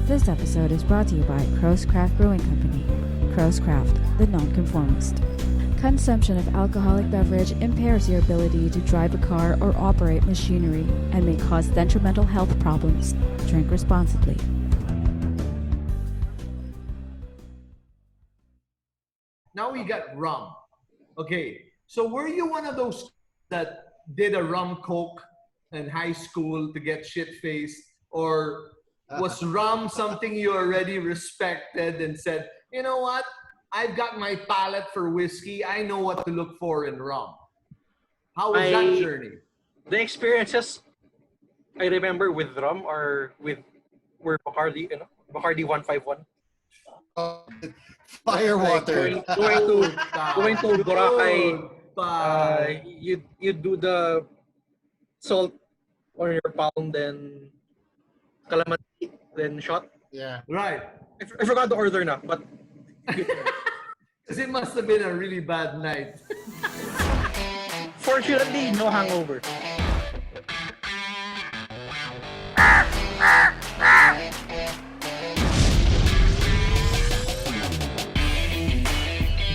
This episode is brought to you by Crow's Craft Brewing Company. Crow's Craft, the nonconformist. Consumption of alcoholic beverage impairs your ability to drive a car or operate machinery and may cause detrimental health problems. Drink responsibly. Now we got rum. Okay, so were you one of those that did a rum coke in high school to get shit-faced? Or was rum something you already respected and said, you know what? I've got my palate for whiskey. I know what to look for in rum. How was that journey? The experiences I remember with rum or were Bacardi, Bacardi 151. Firewater. Going to Boracay. You do the salt on your palm, then calamansi, then shot. Yeah. Right. I forgot the order now, but Because it must have been a really bad night. fortunately, no hangover.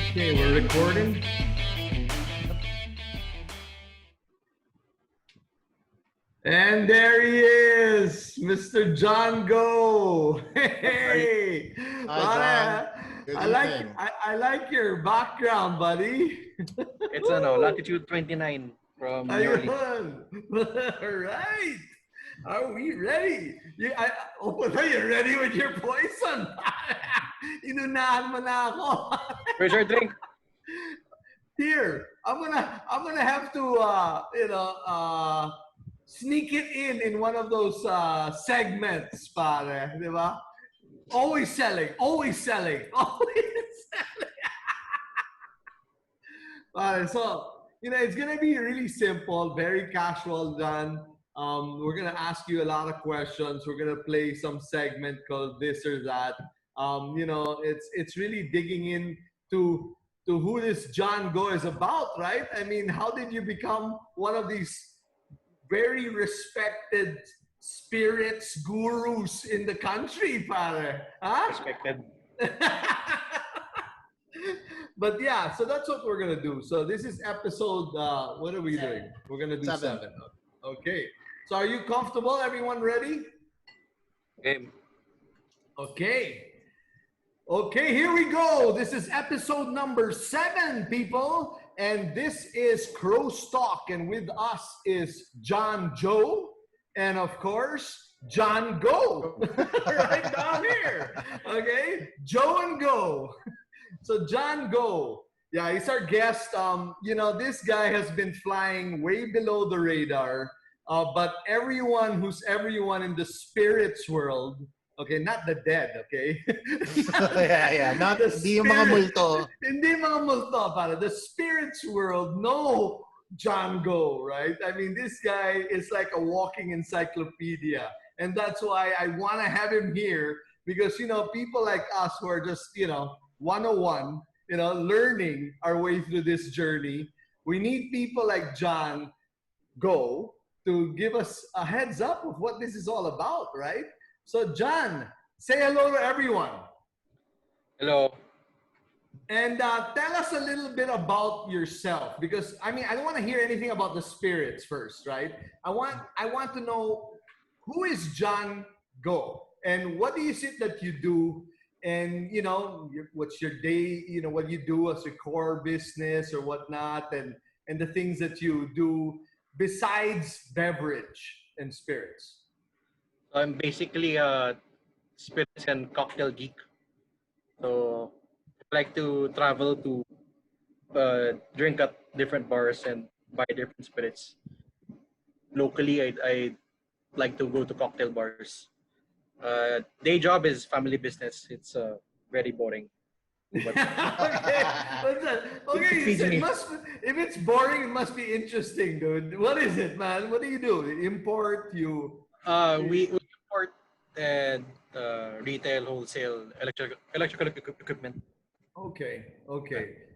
Okay, we're recording. And there he is, Mr. John Go. Hey, Hi, John. I like your background, buddy. It's latitude 29 from New Orleans. All right. Are we ready? Are you ready with your poison? Inunahan mo na ako. Where's your drink? Here, I'm gonna have to sneak it in one of those segments, pare, di ba? Always selling, always selling, always selling. Pare, so it's gonna be really simple, very casual, John. We're gonna ask you a lot of questions. We're gonna play some segment called this or that. It's really digging in to who this John Go is about, right? I mean, how did you become one of these very respected spirits gurus in the country, pare? Huh? Respected. But yeah, so that's what we're gonna do. So this is episode. What are we doing? We're gonna do seven. Okay. So are you comfortable? Everyone ready? Game. Okay. Okay, here we go. This is episode number 7, people. And this is Crow Talk. And with us is John Joe. And of course, John Go. Right down here. Okay? Joe and Go. So John Go. Yeah, he's our guest. This guy has been flying way below the radar. But everyone who's everyone in the spirits world, okay, not the dead, okay? yeah. Not the mga multo. Hindi mga multo, para. The spirits world know John Go, right? I mean, this guy is like a walking encyclopedia. And that's why I want to have him here because, people like us who are just, 101, learning our way through this journey, we need people like John Go to give us a heads up of what this is all about, right? So, John, say hello to everyone. Hello. And tell us a little bit about yourself, because I don't want to hear anything about the spirits first, right? I want to know, who is John Go, and what is it that you do, and what's your day, what you do as your core business or whatnot, and the things that you do besides beverage and spirits. I'm basically a spirits and cocktail geek. So I like to travel to drink at different bars and buy different spirits. Locally, I like to go to cocktail bars. Day job is family business. It's very boring. But Okay, if it's boring, it must be interesting, dude. What is it, man? What do? Import? We import and retail, wholesale, electrical equipment. Okay.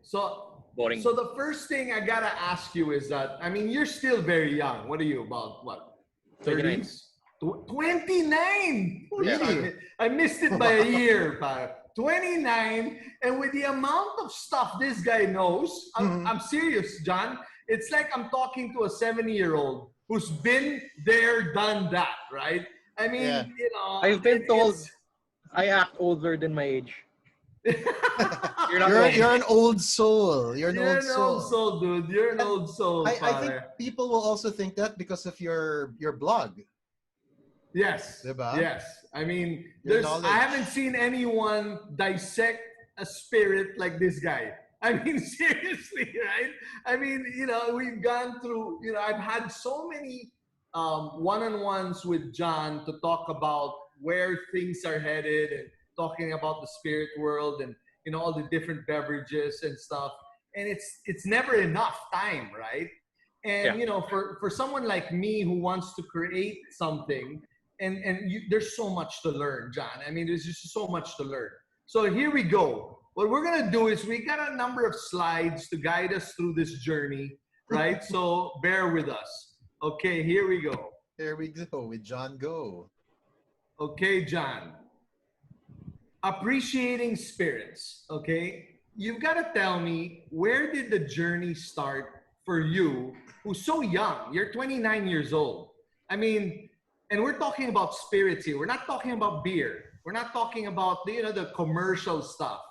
So Boring. So the first thing I gotta ask you is that, you're still very young. What are you, about what? 29. 30s? 29. Really? I missed it by a year, pal. 29, and with the amount of stuff this guy knows, I'm serious, John. It's like I'm talking to a 70-year-old who's been there, done that, right? I mean, Yeah. I've been told I act older than my age. You're not You're, wrong. you're an old soul. You're an You're old an old soul. soul, dude. You're an And old soul, I think pare. people will also think that because of your blog. Yes. Diba? Yes. I mean, Your I knowledge. haven't seen anyone dissect a spirit like this guy. I mean, seriously, right? I mean, we've gone through, I've had so many one-on-ones with John to talk about where things are headed and talking about the spirit world and, all the different beverages and stuff. And it's never enough time, right? And, Yeah. for someone like me who wants to create something, there's so much to learn, John. I mean, there's just so much to learn. So here we go. What we're going to do is we got a number of slides to guide us through this journey, right? So bear with us. Okay, here we go. Here we go with John Go. Okay, John. Appreciating spirits, okay? You've got to tell me, where did the journey start for you, who's so young? You're 29 years old. I mean, and we're talking about spirits here. We're not talking about beer. We're not talking about the commercial stuff.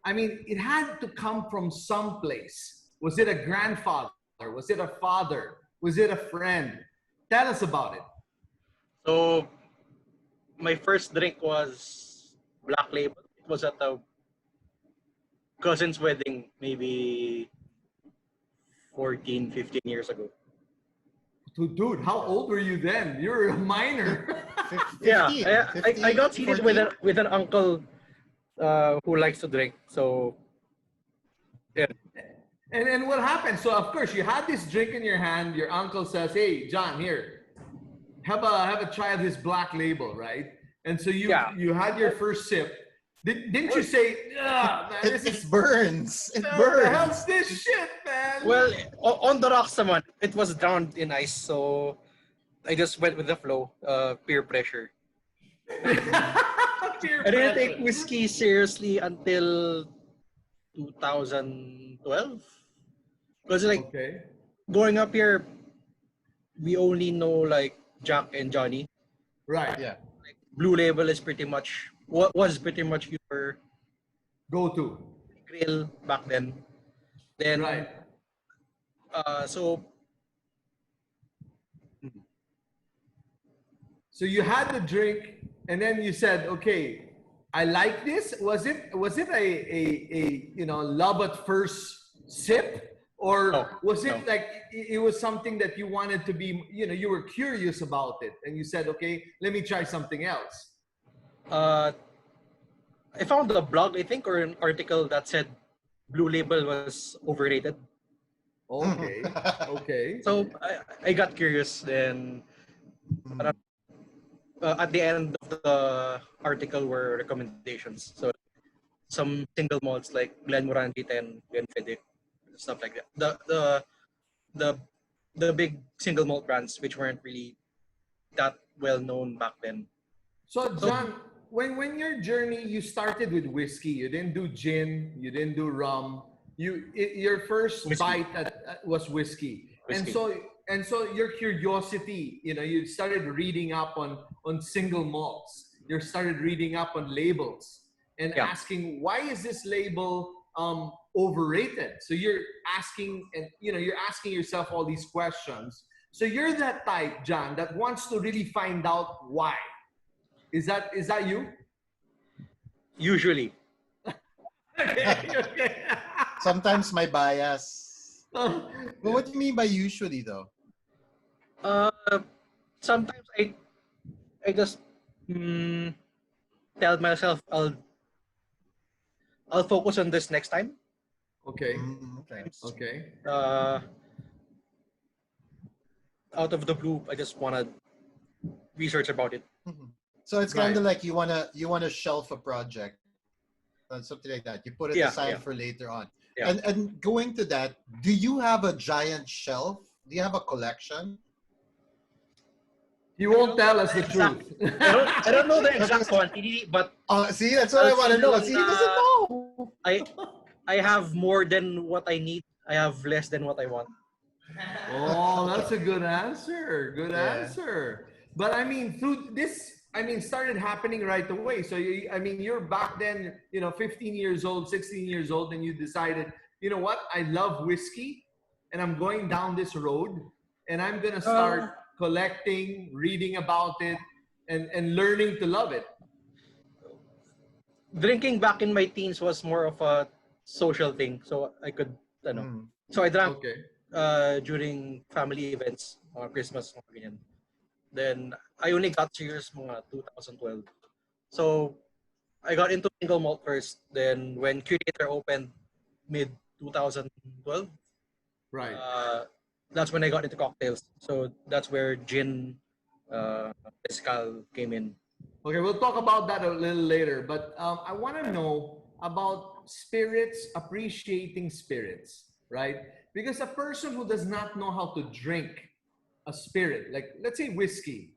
I mean, it had to come from someplace. Was it a grandfather? Was it a father? Was it a friend? Tell us about it. So my first drink was Black Label. It was at a cousin's wedding, maybe 14, 15 years ago. Dude, how old were you then? You were a minor. 15, I got seated 14? with an uncle who likes to drink. So yeah. And what happened? So of course you had this drink in your hand. Your uncle says, "Hey, John, here, have a try of this Black Label, right?" And so you had your first sip. Didn't you say, man, It burns. It the burns. hell's this shit, man? Well, on the rocks naman, it was drowned in ice. So I just went with the flow, peer pressure. Peer I didn't pressure. take whiskey seriously until 2012. Because Okay. growing up here, we only know like Jack and Johnny. Right. Yeah. Blue Label is pretty much what was pretty much your Go to. grill back then. Then Right. so So you had the drink, and then you said, "Okay, I like this." Was it a love at first sip, or No, was it no. like it was something that you wanted to be? You were curious about it, and you said, "Okay, let me try something else." I found a blog, I think, or an article that said Blue Label was overrated. Okay, okay, So I got curious. Then at the end of the article were recommendations. So some single malts like Glenmorangie and Glenfiddich, stuff like that. The the big single malt brands which weren't really that well known back then. So John, when your journey, you started with whiskey. You didn't do gin. You didn't do rum. Your first Whiskey. bite was whiskey. Whiskey. And so your curiosity, you started reading up on single malts. You started reading up on labels and Yeah. asking, why is this label overrated? So you're asking, and you're asking yourself all these questions. So you're that type, John, that wants to really find out why. Is that you? Usually. Okay. Sometimes my bias. But what do you mean by usually though? Sometimes I just tell myself I'll focus on this next time. Okay. Okay. Okay. Out of the blue, I just wanna research about it. So it's kind of Right. like you wanna shelf a project, something like that. You put it Yeah, aside yeah. for later on. Yeah. And going to that, do you have a giant shelf? Do you have a collection? You won't tell us the truth. I don't know the exact quantity, but See, that's what I want to know. See, he doesn't know. I have more than what I need. I have less than what I want. Oh, that's a good answer. Good Yeah. answer. But I mean, through this, I mean, started happening right away. So I mean, you're back then, 15 years old, 16 years old, and you decided, you know what? I love whiskey, and I'm going down this road, and I'm gonna start collecting, reading about it, and learning to love it. Drinking back in my teens was more of a social thing, so I could, So I drank Okay. during family events, mga Christmas, mga ganyan. Then I only got serious mga 2012. So I got into single malt first. Then when Curator opened mid 2012, Right. that's when I got into cocktails. So that's where gin, mezcal came in. Okay, we'll talk about that a little later. But I want to know about spirits, appreciating spirits, right? Because a person who does not know how to drink a spirit, like let's say whiskey,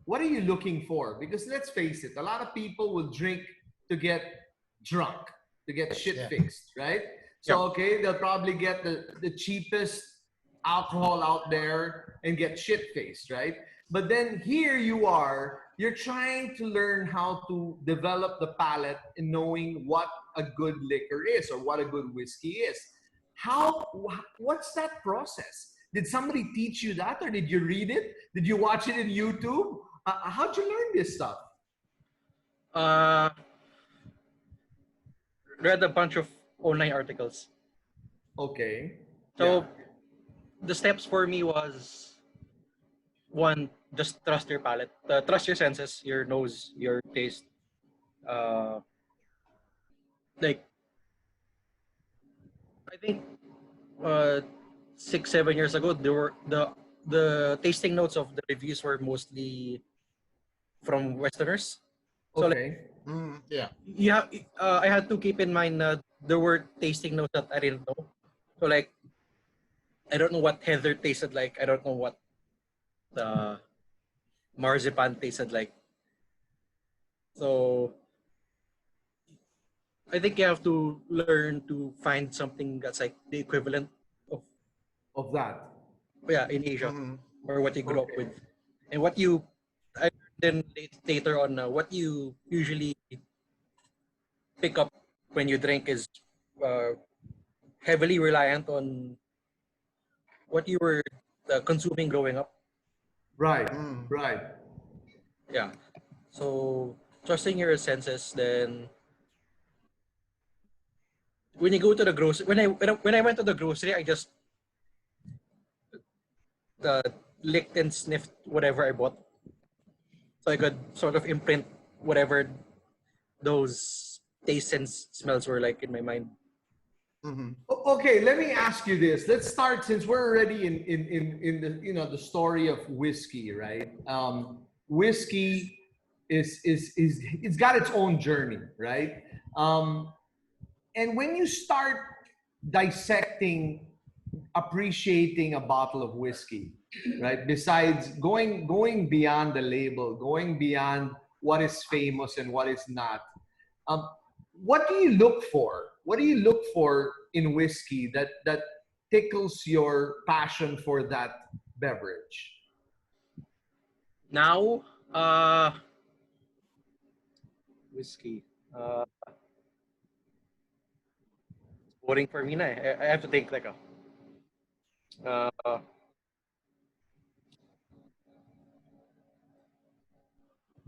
what are you looking for? Because let's face it, a lot of people will drink to get drunk, to get shit fixed, right? So, okay, they'll probably get the cheapest alcohol out there and get shit faced, right? But then here you are, you're trying to learn how to develop the palate in knowing what a good liquor is or what a good whiskey is. What's that process? Did somebody teach you that, or did you read it? Did you watch it in YouTube? How'd you learn this stuff? Read a bunch of online articles. Okay. So the steps for me was, one, just trust your palate, trust your senses, your nose, your taste. Like I think 6-7 years ago, there were the tasting notes of the reviews were mostly from Westerners. So okay. I had to keep in mind that there were tasting notes that I didn't know. So like, I don't know what heather tasted like. I don't know what the marzipan tasted like. So I think you have to learn to find something that's like the equivalent of that. In Asia, or what you grew up with, and what you then later on what you usually pick up when you drink is heavily reliant on what you were consuming growing up. Right. Right. Yeah. So trusting your senses. Then when you go to the grocery, when I went to the grocery, I just licked and sniffed whatever I bought, so I could sort of imprint whatever those tastes and smells were like in my mind. Okay, let me ask you this. Let's start, since we're already in the the story of whiskey, right? Whiskey is it's got its own journey, right? And when you start dissecting, appreciating a bottle of whiskey, right? Besides going beyond the label, going beyond what is famous and what is not, what do you look for? What do you look for in whiskey that tickles your passion for that beverage? Now, whiskey. Boring for me na. I have to think like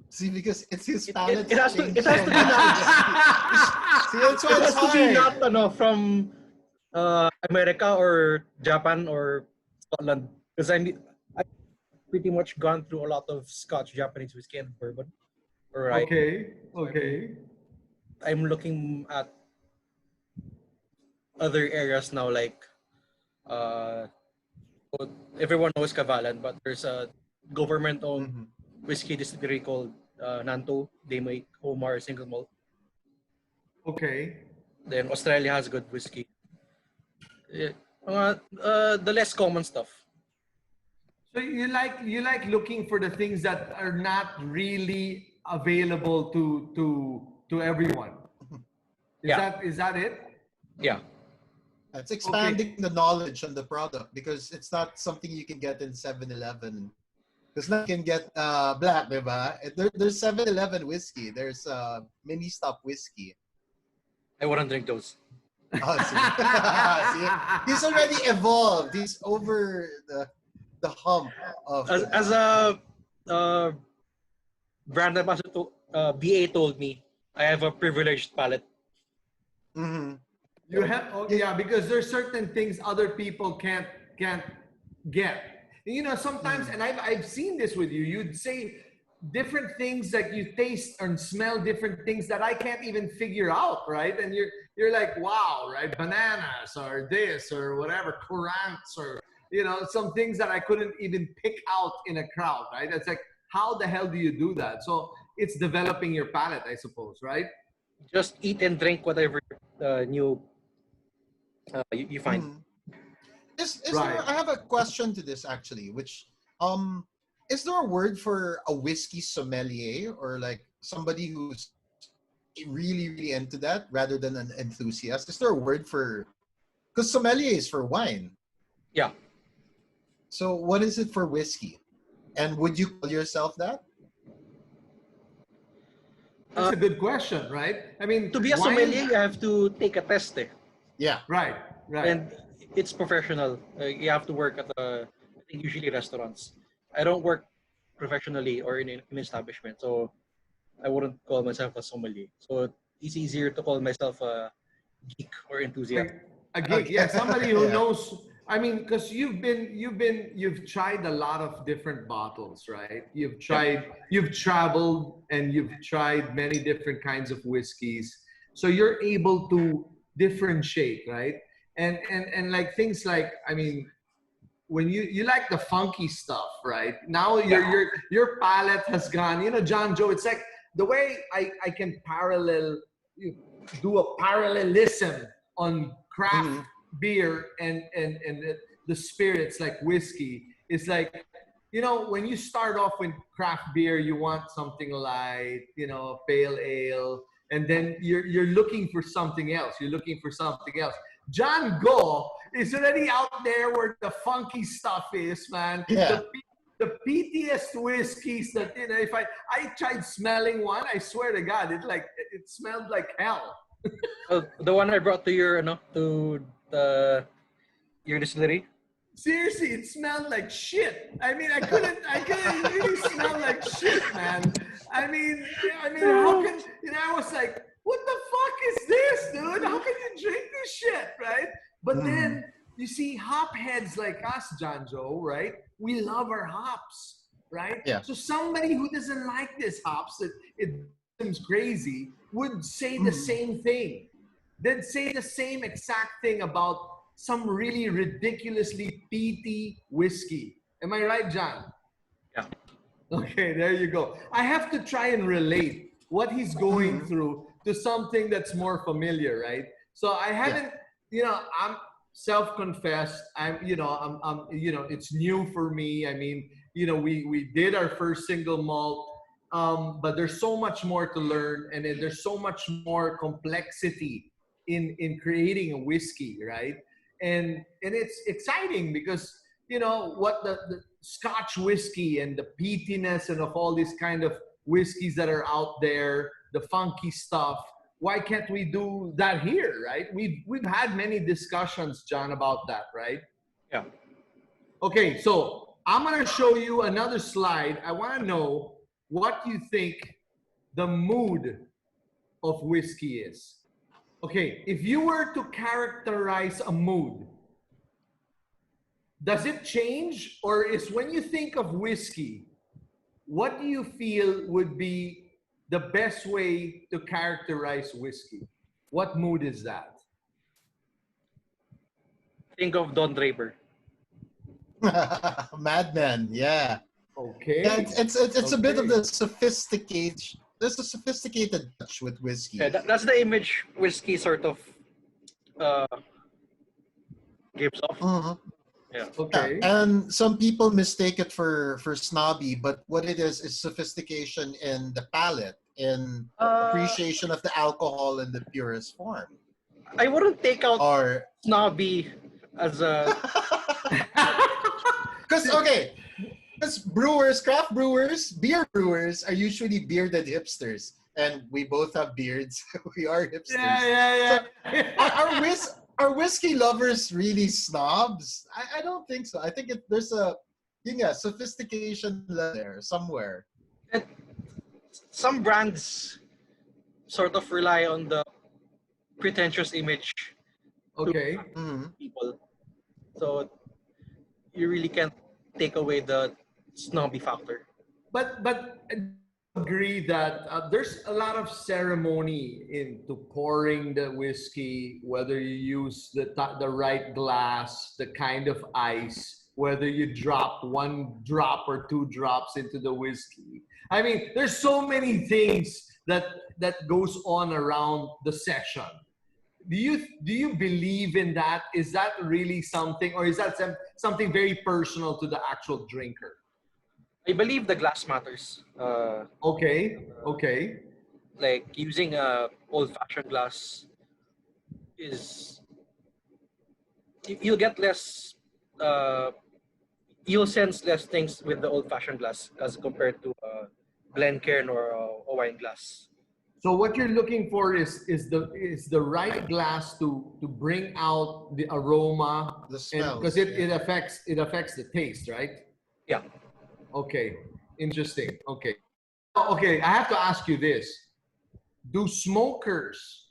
See, because it's his palate. It has to be not. See, that's why It has it's to be hard. not from America or Japan or Scotland, because I pretty much gone through a lot of Scotch, Japanese whiskey, and bourbon. Right. Okay. Okay. I'm looking at other areas now, like everyone knows Kavalan, but there's a government-owned whiskey distillery called Nanto. They make Omar single malt. Okay. Then Australia has good whiskey. The less common stuff. So you like looking for the things that are not really available to everyone. Yeah. Is that it? Yeah. It's Okay. expanding the knowledge on the product because it's not something you can get in 7-Eleven. Because now you can get black, diba? There's 7-Eleven whiskey. There's mini stop whiskey. I wouldn't drink those. Oh, see. See? He's already evolved. He's over the hump of As a brand ambassador, BA told me I have a privileged palate. Mhm. You have, oh, Yeah. yeah, because there's certain things other people can't get. You know, sometimes, Mm. and I've seen this with you. You'd say different things that you taste and smell different things that I can't even figure out, right? And you're like, wow, right? Bananas or this or whatever, currants or some things that I couldn't even pick out in a crowd, right? It's like, how the hell do you do that? So it's developing your palate, I suppose, right? Just eat and drink whatever new you find. Mhm. Is there? Right. I have a question to this actually, which is there a word for a whiskey sommelier or like somebody who's really into that rather than an enthusiast? Is there a word for because sommelier is for wine? Yeah. So what is it for whiskey? And would you call yourself that? That's a good question, right? I mean, To be a wine, sommelier, you have to take a test, eh? Yeah. right, right. And it's professional. You have to work at I think usually restaurants. I don't work professionally or in an establishment, so I wouldn't call myself a sommelier. So it's easier to call myself a geek or enthusiast. Like a geek, Okay. yeah, somebody who Yeah. knows. I mean, because you've tried a lot of different bottles, right? Yeah. You've traveled, and you've tried many different kinds of whiskeys, so you're able to differentiate, right? And like things like, I mean, when you like the funky stuff, right? Now Yeah. your palate has gone. John Joe. It's like the way I can do a parallelism on craft Mhm. beer and the spirits like whiskey. It's like, when you start off with craft beer, you want something light, pale ale, and then you're looking for something else. You're looking for something else. John Go is already out there where the funky stuff is, man. Yeah. The peatiest whiskeys that if I tried smelling one, I swear to God, it smelled like hell. The one I brought to your distillery. Seriously, it smelled like shit. I mean, I couldn't really smell like shit, man. I mean, how can, I was like, what the fuck is this, dude? How can you drink this shit, right? But Mhm. then, you see, hop heads like us, John Joe, right? We love our hops, right? Yeah. So somebody who doesn't like this hops, it seems crazy, would say the Mhm. same thing. They'd say the same exact thing about some really ridiculously peaty whiskey. Am I right, John? Yeah. Okay, there you go. I have to try and relate what he's going Mhm. through to something that's more familiar, right? So I Yeah. haven't, I'm self-confessed. It's new for me. I mean, we did our first single malt, but there's so much more to learn, and then there's so much more complexity in creating a whiskey, right? And it's exciting because what the Scotch whiskey and the peatiness and of all these kind of whiskeys that are out there, the funky stuff. Why can't we do that here, right? We've had many discussions, John, about that, right? Yeah. Okay, so I'm gonna show you another slide. I want to know what you think the mood of whiskey is. Okay, if you were to characterize a mood, does it change, or is when you think of whiskey, what do you feel would be the best way to characterize whiskey? What mood is that? Think of Don Draper. Madman. Yeah. Yeah. Okay. It's a bit of Okay. the sophistication. There's a sophisticated touch with Yeah, whiskey. that's the image whiskey sort of uh, gives off. Mhm. Yeah. Okay. And some people mistake it for snobby, but what it is sophistication in the palate, in Uh, appreciation of the alcohol in the purest form. I wouldn't take out Or snobby as a because okay, because brewers, craft brewers, beer brewers are usually bearded hipsters, and we both have beards. We are hipsters. So are whiskey lovers really snobs? I don't think so. I think there's a sophistication there somewhere. it, some brands sort of rely on the pretentious image to Okay. Mhm. people. So you really can't take away the snobby factor. But agree that there's a lot of ceremony into pouring the whiskey, whether you use the right glass, the kind of ice, whether you drop one drop or two drops into the whiskey. I mean, there's so many things that goes on around the session. Do you believe in that? Is that really something, or is that something very personal to the actual drinker? I believe the glass matters. Okay, okay. Like using a old-fashioned glass is you'll get less. Uh, you'll sense less things with the old-fashioned glass as compared to a Glencairn or a wine glass. So what you're looking for is the right glass to bring out the aroma, The and because smells. it affects the taste, right? Yeah. Okay, interesting. Okay, I have to ask you this: do smokers,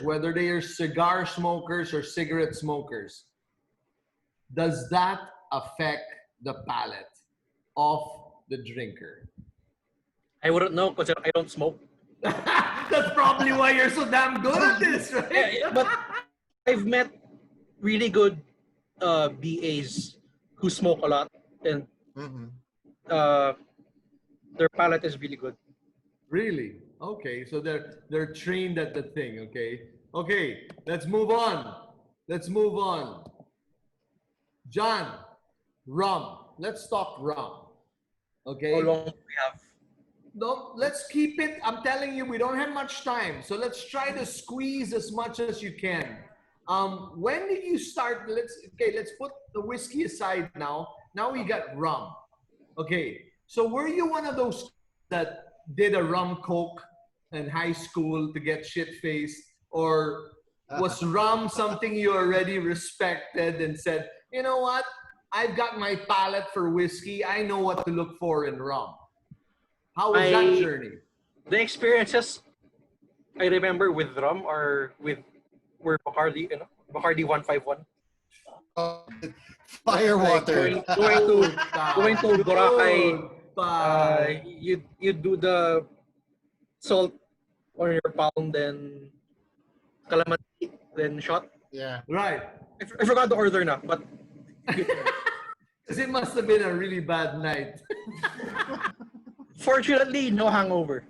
whether they are cigar smokers or cigarette smokers, does that affect the palate of the drinker? I wouldn't know because I don't smoke. That's probably why you're so damn good at this, Yeah, right? yeah, but I've met really good BAs who smoke a lot, and Mhm. uh, their palate is really good. Really? Okay, so they're trained at the thing, okay? Okay, let's move on. Let's move on. John, rum. Let's talk rum. How Okay? long do we have? No, let's keep it. I'm telling you, we don't have much time. So let's try to squeeze as much as you can. When did you start? Let's put the whiskey aside now. Now we got rum. Okay. So were you one of those that did a rum coke in high school to get shit faced? Or was rum something you already respected and said, you know what? I've got my palate for whiskey. I know what to look for in rum. How was that I journey? the experiences I remember with rum or with were Bacardi, Bacardi 151. Oh, Like firewater. going to Boracay, Good pa. you do the salt on your palm, then calamansi, then shot. Yeah. Right. I forgot the order now, but Because it must have been a really bad night. fortunately, no hangover.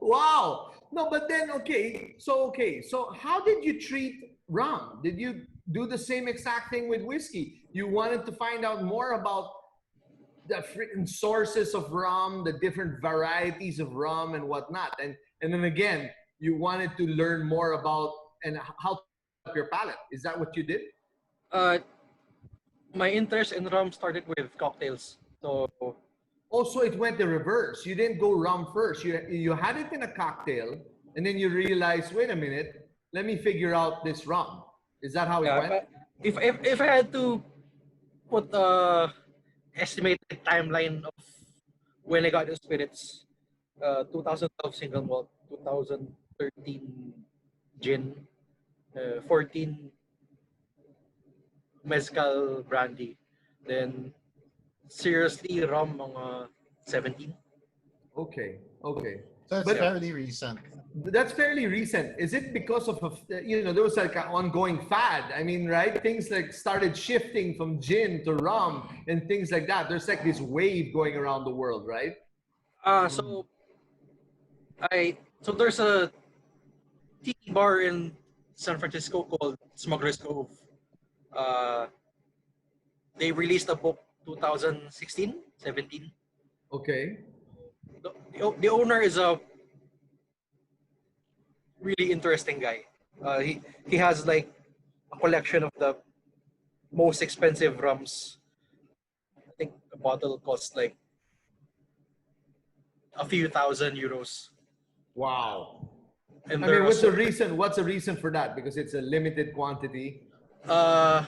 Wow. No, but then okay. So how did you treat rum? Did you do the same exact thing with whiskey? You wanted to find out more about the freaking sources of rum, the different varieties of rum and whatnot. And then again, you wanted to learn more about and how to develop your palate. Is that what you did? Uh, my interest in rum started with cocktails. So Also, it went the reverse. You didn't go rum first. You had it in a cocktail, and then you realized, wait a minute, let me figure out this rum. Is that how it yeah, went? but if I had to put a estimated timeline of when I got the spirits, 2012 single malt, 2013 gin, 14 mezcal brandy, then seriously rum mga 17. Okay. So it's But fairly recent. that's fairly recent. Is it because of there was like an ongoing fad? I mean, right? Things like started shifting from gin to rum and things like that. There's like this wave going around the world, right? So there's a tiki bar in San Francisco called Smuggler's Cove. Uh, they released a book 2016, 17. Okay. The owner is a really interesting guy. He has like a collection of the most expensive rums. I think a bottle costs like a few thousand euros. Wow. And I there mean, are what's the so, reason? What's the reason for that? Because it's a limited quantity. uh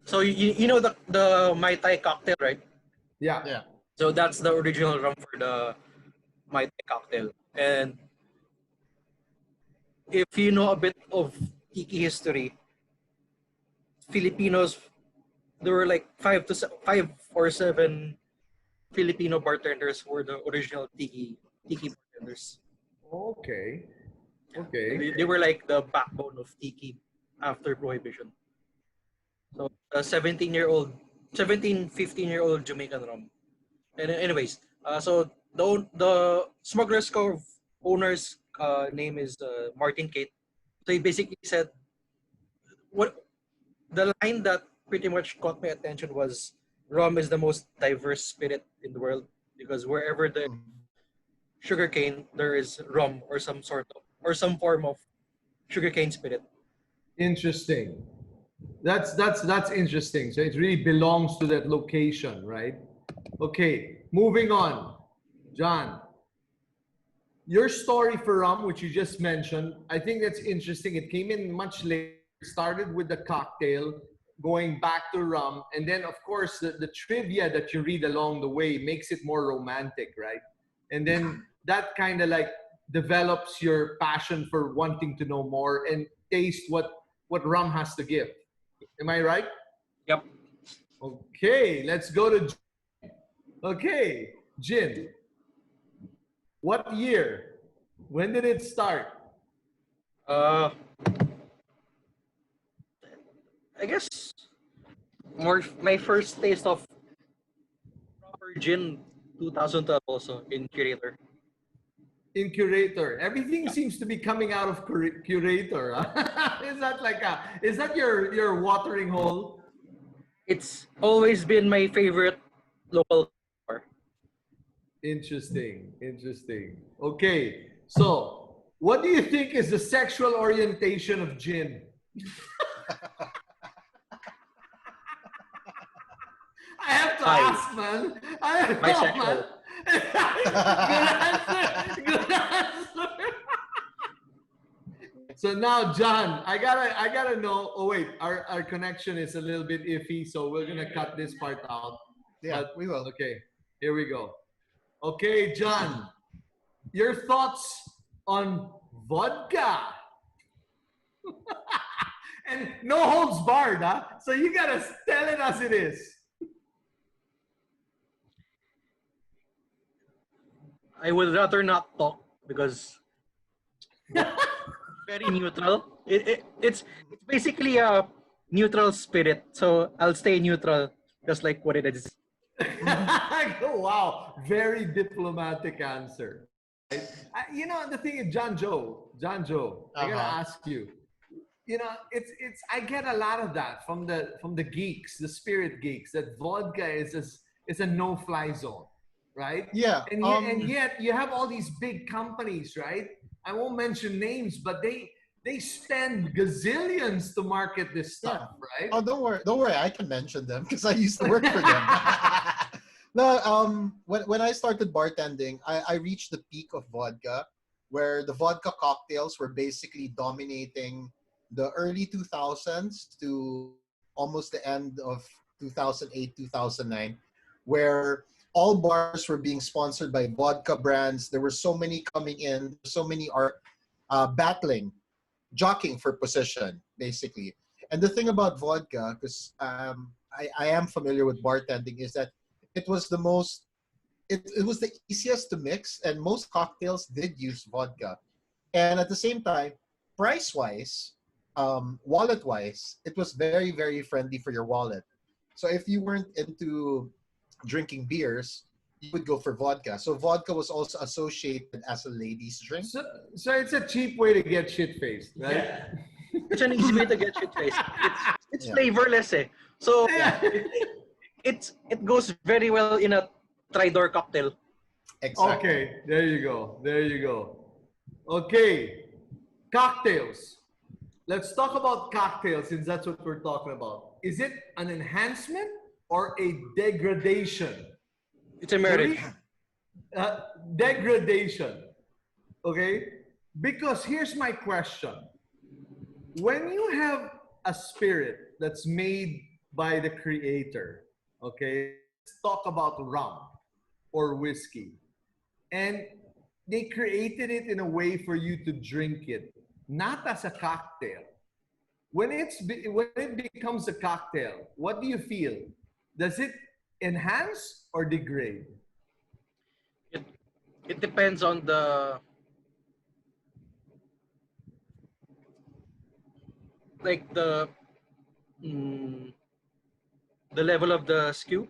so you know the Mai Tai cocktail, right? Yeah. Yeah. So that's the original rum for the Mai Tai cocktail. And if you know a bit of tiki history, Filipinos, there were like five or seven Filipino bartenders who were the original tiki bartenders. Okay. So Okay. they were like the backbone of tiki after prohibition. So a 17-year-old, 17, 15-year-old Jamaican rum. And anyways, so the Smuggler's Cove owner's name is Martin Kate. So he basically said what the line that pretty much caught my attention was rum is the most diverse spirit in the world because wherever the Mhm. sugarcane there is rum or some sort of or some form of sugarcane spirit. Interesting. That's interesting. So it really belongs to that location, right? Okay. Moving on, John. Your story for rum, which you just mentioned, I think that's interesting. It came in much later. It started with the cocktail, going back to rum, and then of course the trivia that you read along the way makes it more romantic, right? And then that kind of like develops your passion for wanting to know more and taste what rum has to give. Am I right? Yep. Okay, let's go to okay, gin. What year? When did it start? Uh, I guess more my first taste of proper gin 2012 also in Curator. In Curator. Everything seems to be coming out of Curator. Huh? Is that like is that your watering hole? It's always been my favorite local bar. Interesting. Interesting. Okay. So, what do you think is the sexual orientation of gin? I have to Hi. ask, man. I don't know, man. Bisexual. Good answer. Good answer. So now, John, I gotta know. Oh wait, our connection is a little bit iffy, so we're gonna cut this part out. Yeah, But we will. okay, here we go. Okay, John, your thoughts on vodka? And no holds barred, huh? So you gotta tell it as it is. I would rather not talk because very neutral. It's basically a neutral spirit. So I'll stay neutral, just like what it is. Wow, very diplomatic answer. You know the thing is, John Joe, I gotta Uh-huh. ask you. You know, it's I get a lot of that from the geeks, the spirit geeks. That vodka is a no-fly zone, right? Yeah. And yet you have all these big companies, right? I won't mention names, but they spend gazillions to market this Yeah. stuff, right? Oh, don't worry. Don't worry. I can mention them because I used to work for them. No, when I started bartending, I reached the peak of vodka, where the vodka cocktails were basically dominating the early 2000s to almost the end of 2008, 2009, where all bars were being sponsored by vodka brands. There were so many coming in, so many are battling, jockeying for position, basically. And the thing about vodka, because I am familiar with bartending, is that it was the most it was the easiest to mix, and most cocktails did use vodka. And at the same time, price wise, wallet wise, it was very, very friendly for your wallet. So if you weren't into drinking beers, you would go for vodka. So vodka was also associated as a ladies' drink. So, so it's a cheap way to get shit faced, right? It's an easy way to get shit faced. It's Yeah. flavorless eh. So Yeah. it goes very well in a Tridor cocktail. Exactly. Okay, there you go. There you go. Okay, cocktails. Let's talk about cocktails since that's what we're talking about. Is it an enhancement or a degradation? It's a The marriage. degradation. Okay? Because here's my question. When you have a spirit that's made by the creator, okay, let's talk about rum or whiskey, and they created it in a way for you to drink it, not as a cocktail. When it becomes a cocktail, what do you feel? Does it enhance or degrade? It it depends on like mm, the level of the skew,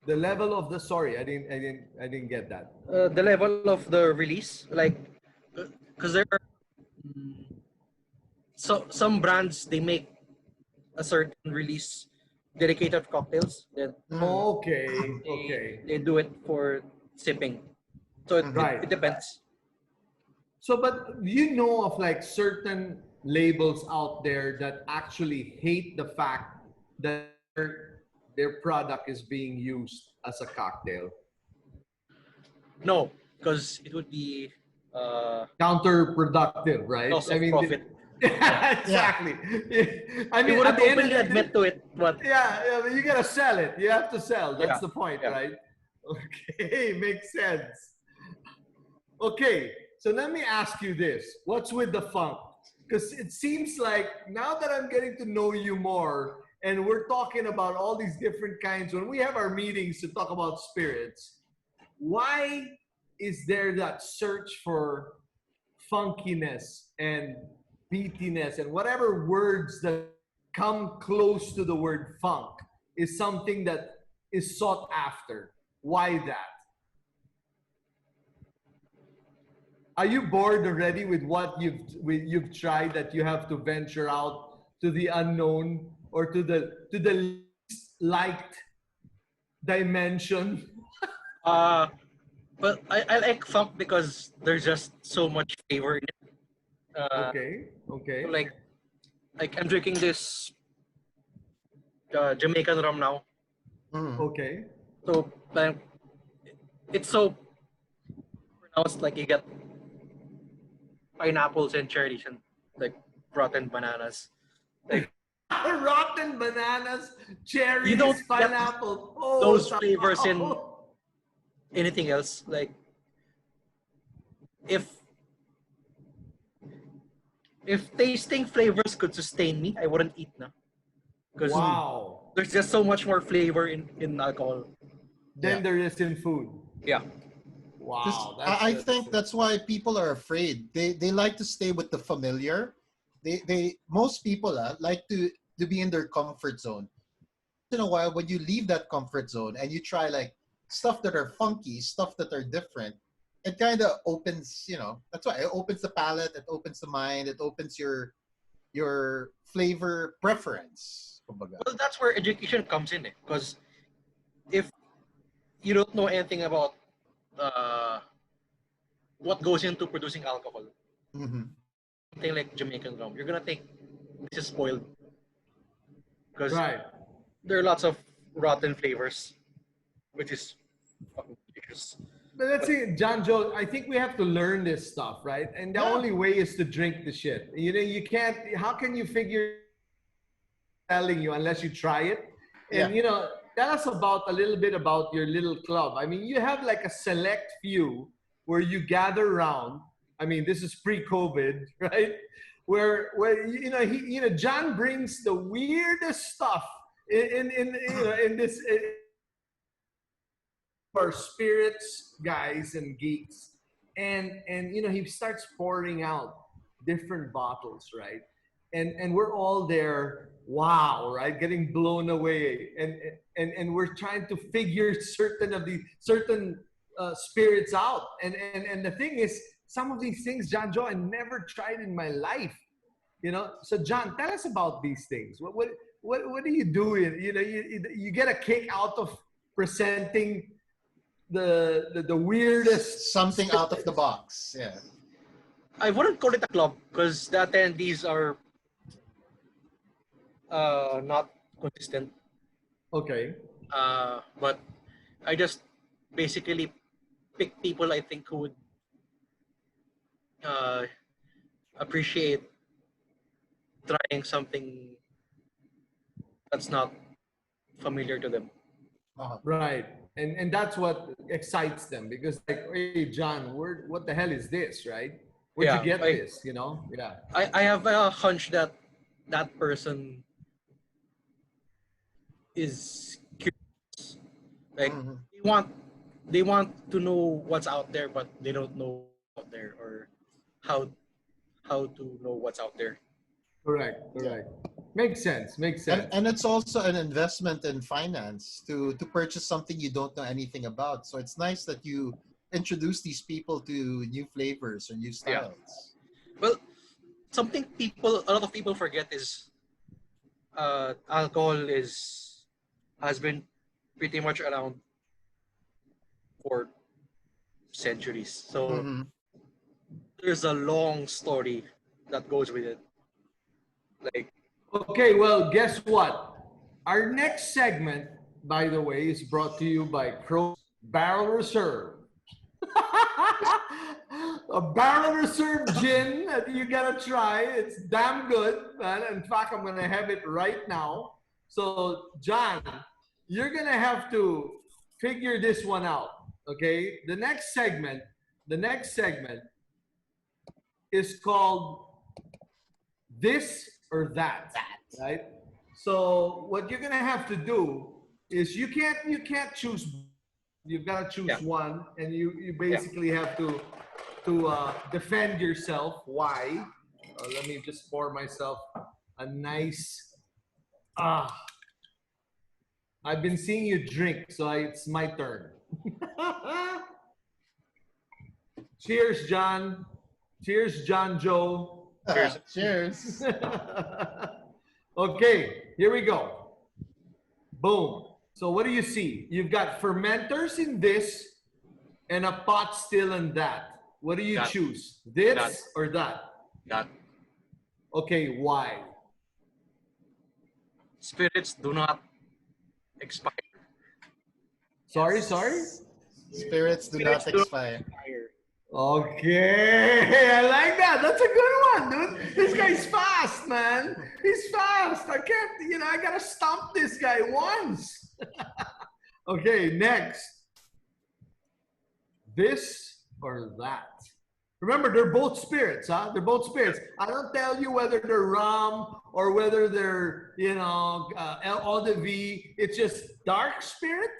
The level of the sorry, I didn't get that. the level of the release. Like, because there are some brands they make a certain release dedicated cocktails. Then Mm. Okay, they, okay. they do it for sipping. So Right. it depends. So, but you know of like certain labels out there that actually hate the fact that their product is being used as a cocktail. No, because it would be Counterproductive, right? loss of profit. Exactly. I They mean, at wouldn't the end of openly the day, admit to it, but yeah, but you gotta sell it. You have to sell. That's yeah, the point, yeah. right? Okay, makes sense. Okay, so let me ask you this: what's with the funk? Because it seems like now that I'm getting to know you more, and we're talking about all these different kinds. When we have our meetings to talk about spirits, why is there that search for funkiness and beatiness and whatever words that come close to the word funk is something that is sought after? Why that? Are you bored already with what you've tried that you have to venture out to the unknown or to the least liked dimension? Uh, but I like funk because there's just so much flavor in it. Okay, okay, Like I'm drinking this Jamaican rum now, Mm. okay. so like, it's so pronounced. Like you get pineapples and cherries and like rotten bananas. Like Rotten bananas, you don't cherries, get pineapple. Oh, those flavors in wow. anything else. Like if if tasting flavors could sustain me, I wouldn't eat now because Wow. there's just so much more flavor in alcohol. Then Yeah. there is in food. Yeah. Because Wow, I think that's why people are afraid. They like to stay with the familiar. They most people like to be in their comfort zone. In a while, when you leave that comfort zone and you try like stuff that are funky, stuff that are different, it kind of opens. That's why it opens the palate, it opens the mind, it opens your flavor preference. Kumbaga. Well, that's where education comes in, because if you don't know anything about uh, what goes into producing alcohol, Mhm. something like Jamaican rum, you're gonna think this is spoiled because right. there are lots of rotten flavors, which is fucking delicious. But let's But see, John Joe, I think we have to learn this stuff, right? And the Yeah. only way is to drink the shit. You know, you can't, how can you figure telling you unless you try it? Yeah. And, tell us about a little bit about your little club. I mean, you have like a select few where you gather around. I mean, this is pre-COVID, right? Where John brings the weirdest stuff in this for spirits guys and geeks, and he starts pouring out different bottles, right? And we're all there, wow, right, getting blown away, and we're trying to figure certain spirits out, and the thing is, some of these things, John Joe, I never tried in my life. So John, tell us about these things. what are you doing? You know, you get a kick out of presenting the weirdest Something out of the box. Yeah. I wouldn't call it a club because the attendees are not consistent. Okay. But I just basically pick people I think who would uh, appreciate trying something that's not familiar to them. Right. And that's what excites them because like, hey John, what the hell is this, right? Where'd you Yeah, get this? You know? Yeah. I have a hunch that that person is curious. Like Mhm. they want to know what's out there, but they don't know out there or how how to know what's out there. Correct. Correct. Makes sense. Makes And, sense. and it's also an investment in finance to purchase something you don't know anything about. So it's nice that you introduce these people to new flavors or new Yeah. styles. Well, something a lot of people forget is alcohol has been pretty much around for centuries. So Mm-hmm. there's a long story that goes with it. Like Okay, well, guess what? Our next segment, by the way, is brought to you by Crow's Barrel Reserve. A barrel reserve gin that you gotta try. It's damn good, man. In fact, I'm gonna have it right now. So, John, you're gonna have to figure this one out. Okay. The next segment is called this or that. Right? So what you're gonna have to do is you can't choose. You've got to choose yeah, one, and you yeah. basically have to defend yourself. Why? Let me just pour myself a nice. Ah, I've been seeing you drink, so it's my turn. Cheers, John. Cheers, John Joe. Cheers. Cheers. Okay, here we go. Boom. So what do you see? You've got fermenters in this and a pot still in that. What do you That. choose? This That. or that? That Okay, why? spirits do not expire. Sorry, sorry? Spirits do Spirits not do not expire. expire. Okay, I like that. That's a good one, dude. This guy's fast, man. He's fast. I can't, I gotta stomp this guy once. Okay, next. This or that? Remember, they're both spirits, huh? They're both spirits. I don't tell you whether they're rum or whether they're, eau de vie. It's just dark spirit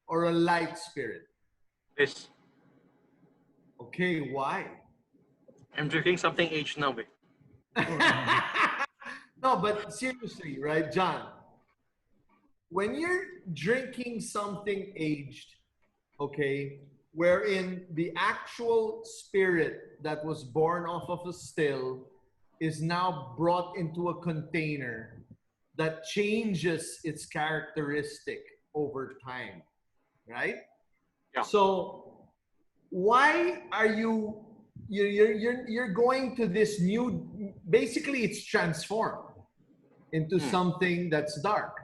or a light spirit. This Okay, why? I'm drinking something aged now. No, but seriously, right, John? When you're drinking something aged, okay, wherein the actual spirit that was born off of a still is now brought into a container that changes its characteristic over time, right? Yeah. So why are you're going to this new, basically it's transformed into something that's dark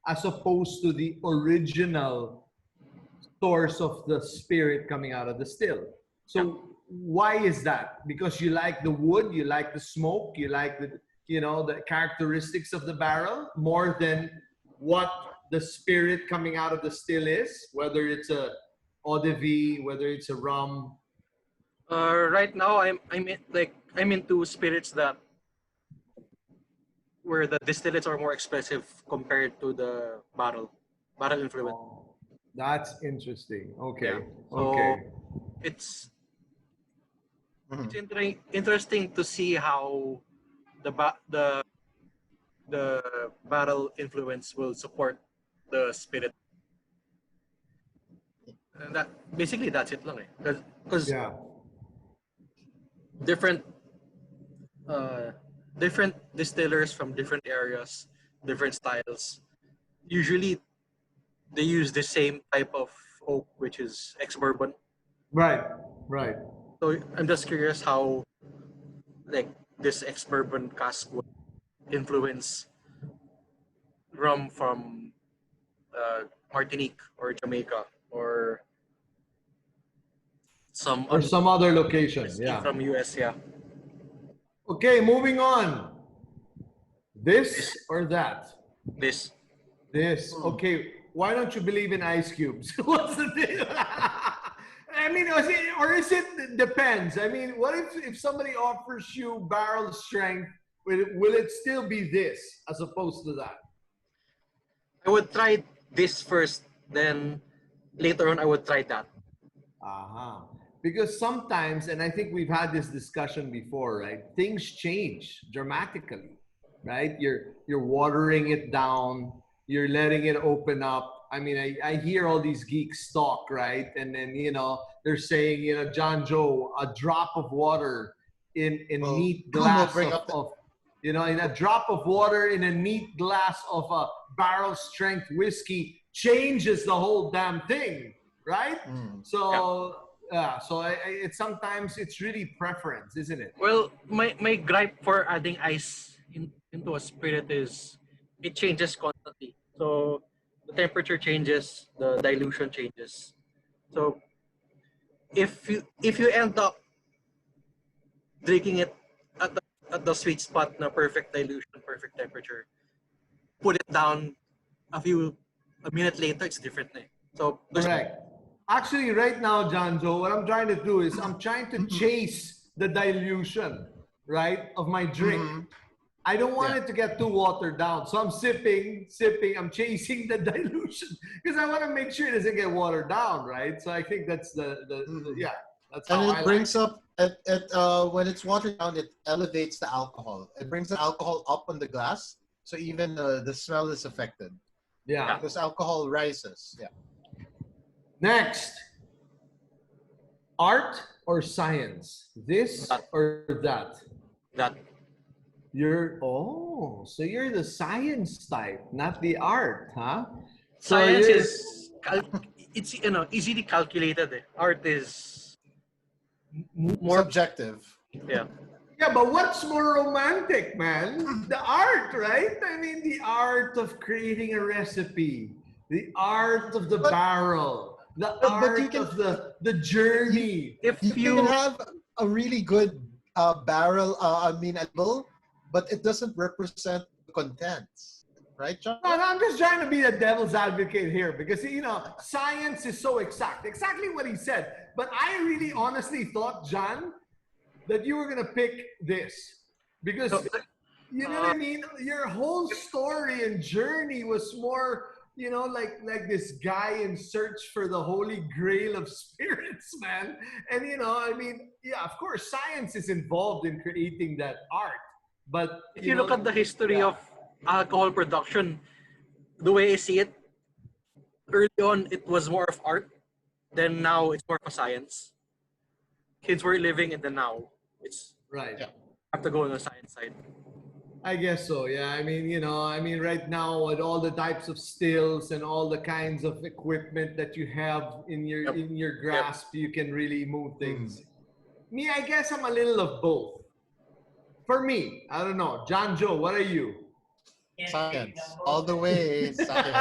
as opposed to the original source of the spirit coming out of the still. So why is that? Because you like the wood, you like the smoke, you like the characteristics of the barrel more than what the spirit coming out of the still is, whether it's a eau de vie, whether it's a rum. Right now, I'm into spirits that where the distillates are more expensive compared to the barrel influence. Oh, that's interesting. Okay. Yeah. So Okay. it's Mhm. interesting to see how the barrel influence will support the spirit. And that's it lang eh. Because Yeah. different different distillers from different areas different styles. Usually, they use the same type of oak, which is ex-bourbon. Right. Right. So I'm just curious how like this ex-bourbon cask would influence rum from Martinique or Jamaica or some Or some other location. whiskey Yeah. from US. Yeah, Okay, moving on. This or that? this. This. Okay, why don't you believe in ice cubes? What's the deal? I mean, is it depends? I mean, what if somebody offers you barrel strength? Will it still be this as opposed to that? I would try this first, then later on I would try that. Uh-huh. Because sometimes, and I think we've had this discussion before, right? Things change dramatically, right? You're watering it down, you're letting it open up. I mean, I hear all these geeks talk, right? And then, they're saying, John Joe, a drop of water in a neat glass in a drop of water in a neat glass of a barrel strength whiskey changes the whole damn thing, right? So sometimes it's really preference, isn't it? Well, my gripe for adding ice into a spirit is it changes constantly. So the temperature changes, the dilution changes. So if you end up drinking it at the sweet spot, na perfect dilution, perfect temperature, put it down a minute later, it's different. So correct. Actually, right now, John Joe, what I'm trying to do is I'm trying to chase the dilution, right, of my drink. I don't want it to get too watered down. So I'm sipping, I'm chasing the dilution because I want to make sure it doesn't get watered down, right? So I think that's that's how and I it brings up when it's watered down, it elevates the alcohol. It brings the alcohol up on the glass, so even the smell is affected. Yeah. Because alcohol rises. Yeah. Next, art or science? This or that? That. So you're the science type, not the art, huh? Science is it's easily calculated. Art is more subjective. Yeah. Yeah, but what's more romantic, man? The art, right? I mean, the art of creating a recipe, the art of the barrel, the art of the journey. If you can have a really good barrel, label, but it doesn't represent the contents, right, John? No, I'm just trying to be the devil's advocate here because, science is so exactly what he said. But I really honestly thought, John, that you were going to pick this because, you know what I mean? Your whole story and journey was more, like this guy in search for the holy grail of spirits, man. And, of course, science is involved in creating that art. But if you look at the history of alcohol production, the way I see it, early on it was more of art, then now it's more of a science. Kids were living in the now. It's right. Yeah. Have to go on the science side. I guess so. Yeah. I mean, right now with all the types of stills and all the kinds of equipment that you have in your grasp, you can really move things. Me, I guess I'm a little of both. For me, I don't know. John Joe, what are you? Science. All the way, science.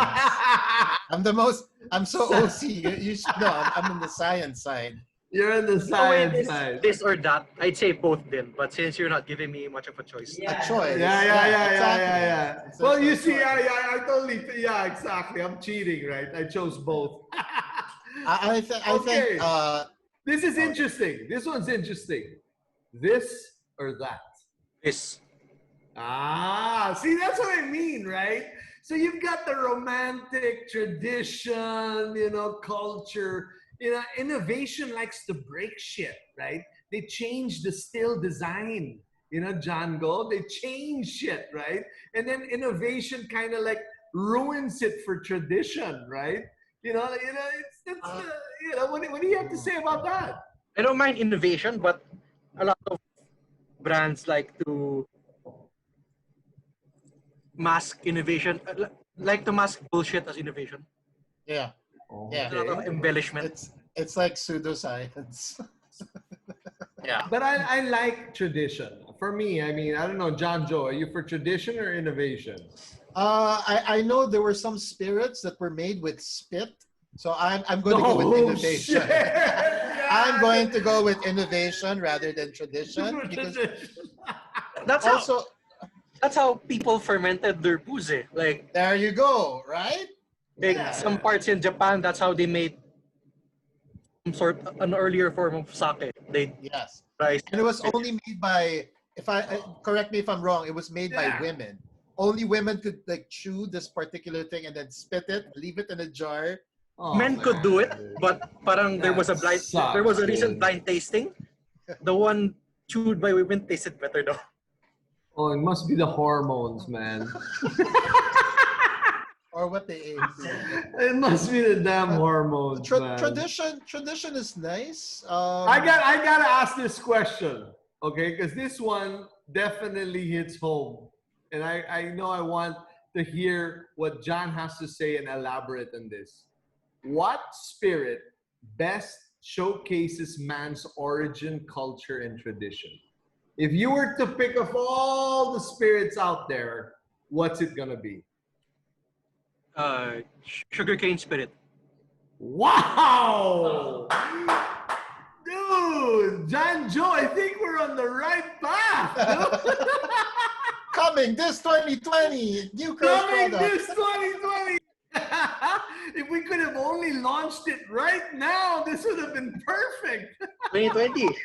I'm so OC. You should know. I'm in the science side. You're on the science side. This or that, I'd say both then. But since you're not giving me much of a choice. A choice. Yeah. Well, you see, I totally, exactly. I'm cheating, right? I chose both. I think. This is interesting. This one's interesting. This or that? This. See, that's what I mean, right? So you've got the romantic tradition, culture. Innovation likes to break shit, right? They change the still design, John Go. They change shit, right? And then innovation kind of like ruins it for tradition, right? What do you have to say about that? I don't mind innovation, but a lot of brands like to mask innovation, like to mask bullshit as innovation. Yeah. Yeah. A lot of embellishment. It's like pseudoscience. Yeah. But I like tradition. For me, I mean, I don't know, John Joe, are you for tradition or innovation? I know there were some spirits that were made with spit, so I'm going to go with innovation. I'm going to go with innovation rather than tradition because That's also how people fermented their booze. Like there you go, right? some parts in Japan, that's how they made an earlier form of sake. They Yes, rice. and it was only made by if I correct me if I'm wrong. It was made by women. Only women could like chew this particular thing and then spit it, leave it in a jar. Men could do it, but parang there was a recent blind tasting. The one chewed by women tasted better though. Oh, it must be the hormones, man. Or what they ate. It must be the damn hormones, man. Tradition is nice. I gotta ask this question, okay? Because this one definitely hits home, and I know I want to hear what John has to say and elaborate on this. What spirit best showcases man's origin, culture, and tradition? If you were to pick of all the spirits out there, what's it gonna be? Sugarcane spirit. Wow! Dude, John Joe, I think we're on the right path. Dude. Coming this 2020, new Coming product. this 2020. If we could have only launched it right now, this would have been perfect. 2020.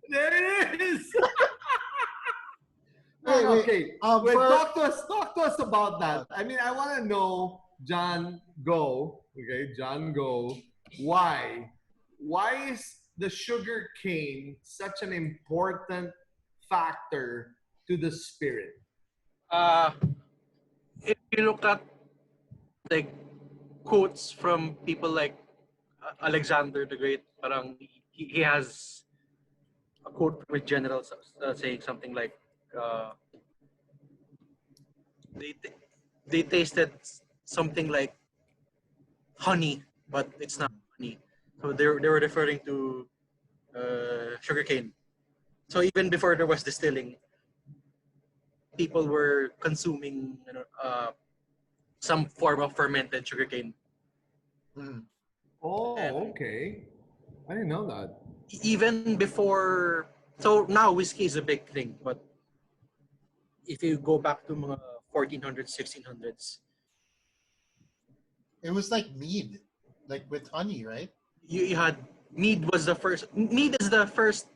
There it is. Wait. Okay. Talk to us about that. I mean, I want to know, John Go. Okay, John Go. Why is the sugar cane such an important factor to the spirit? If you look at like quotes from people like Alexander the Great, parang he has a quote from a general saying something like, they tasted something like honey, but it's not honey. So they were referring to sugarcane. So even before there was distilling, people were consuming some form of fermented sugarcane. Oh, okay. I didn't know that. Even before, so now whiskey is a big thing, but if you go back to mga 1400s, 1600s, It was like mead, like with honey, right? you had mead was the first. Mead is the first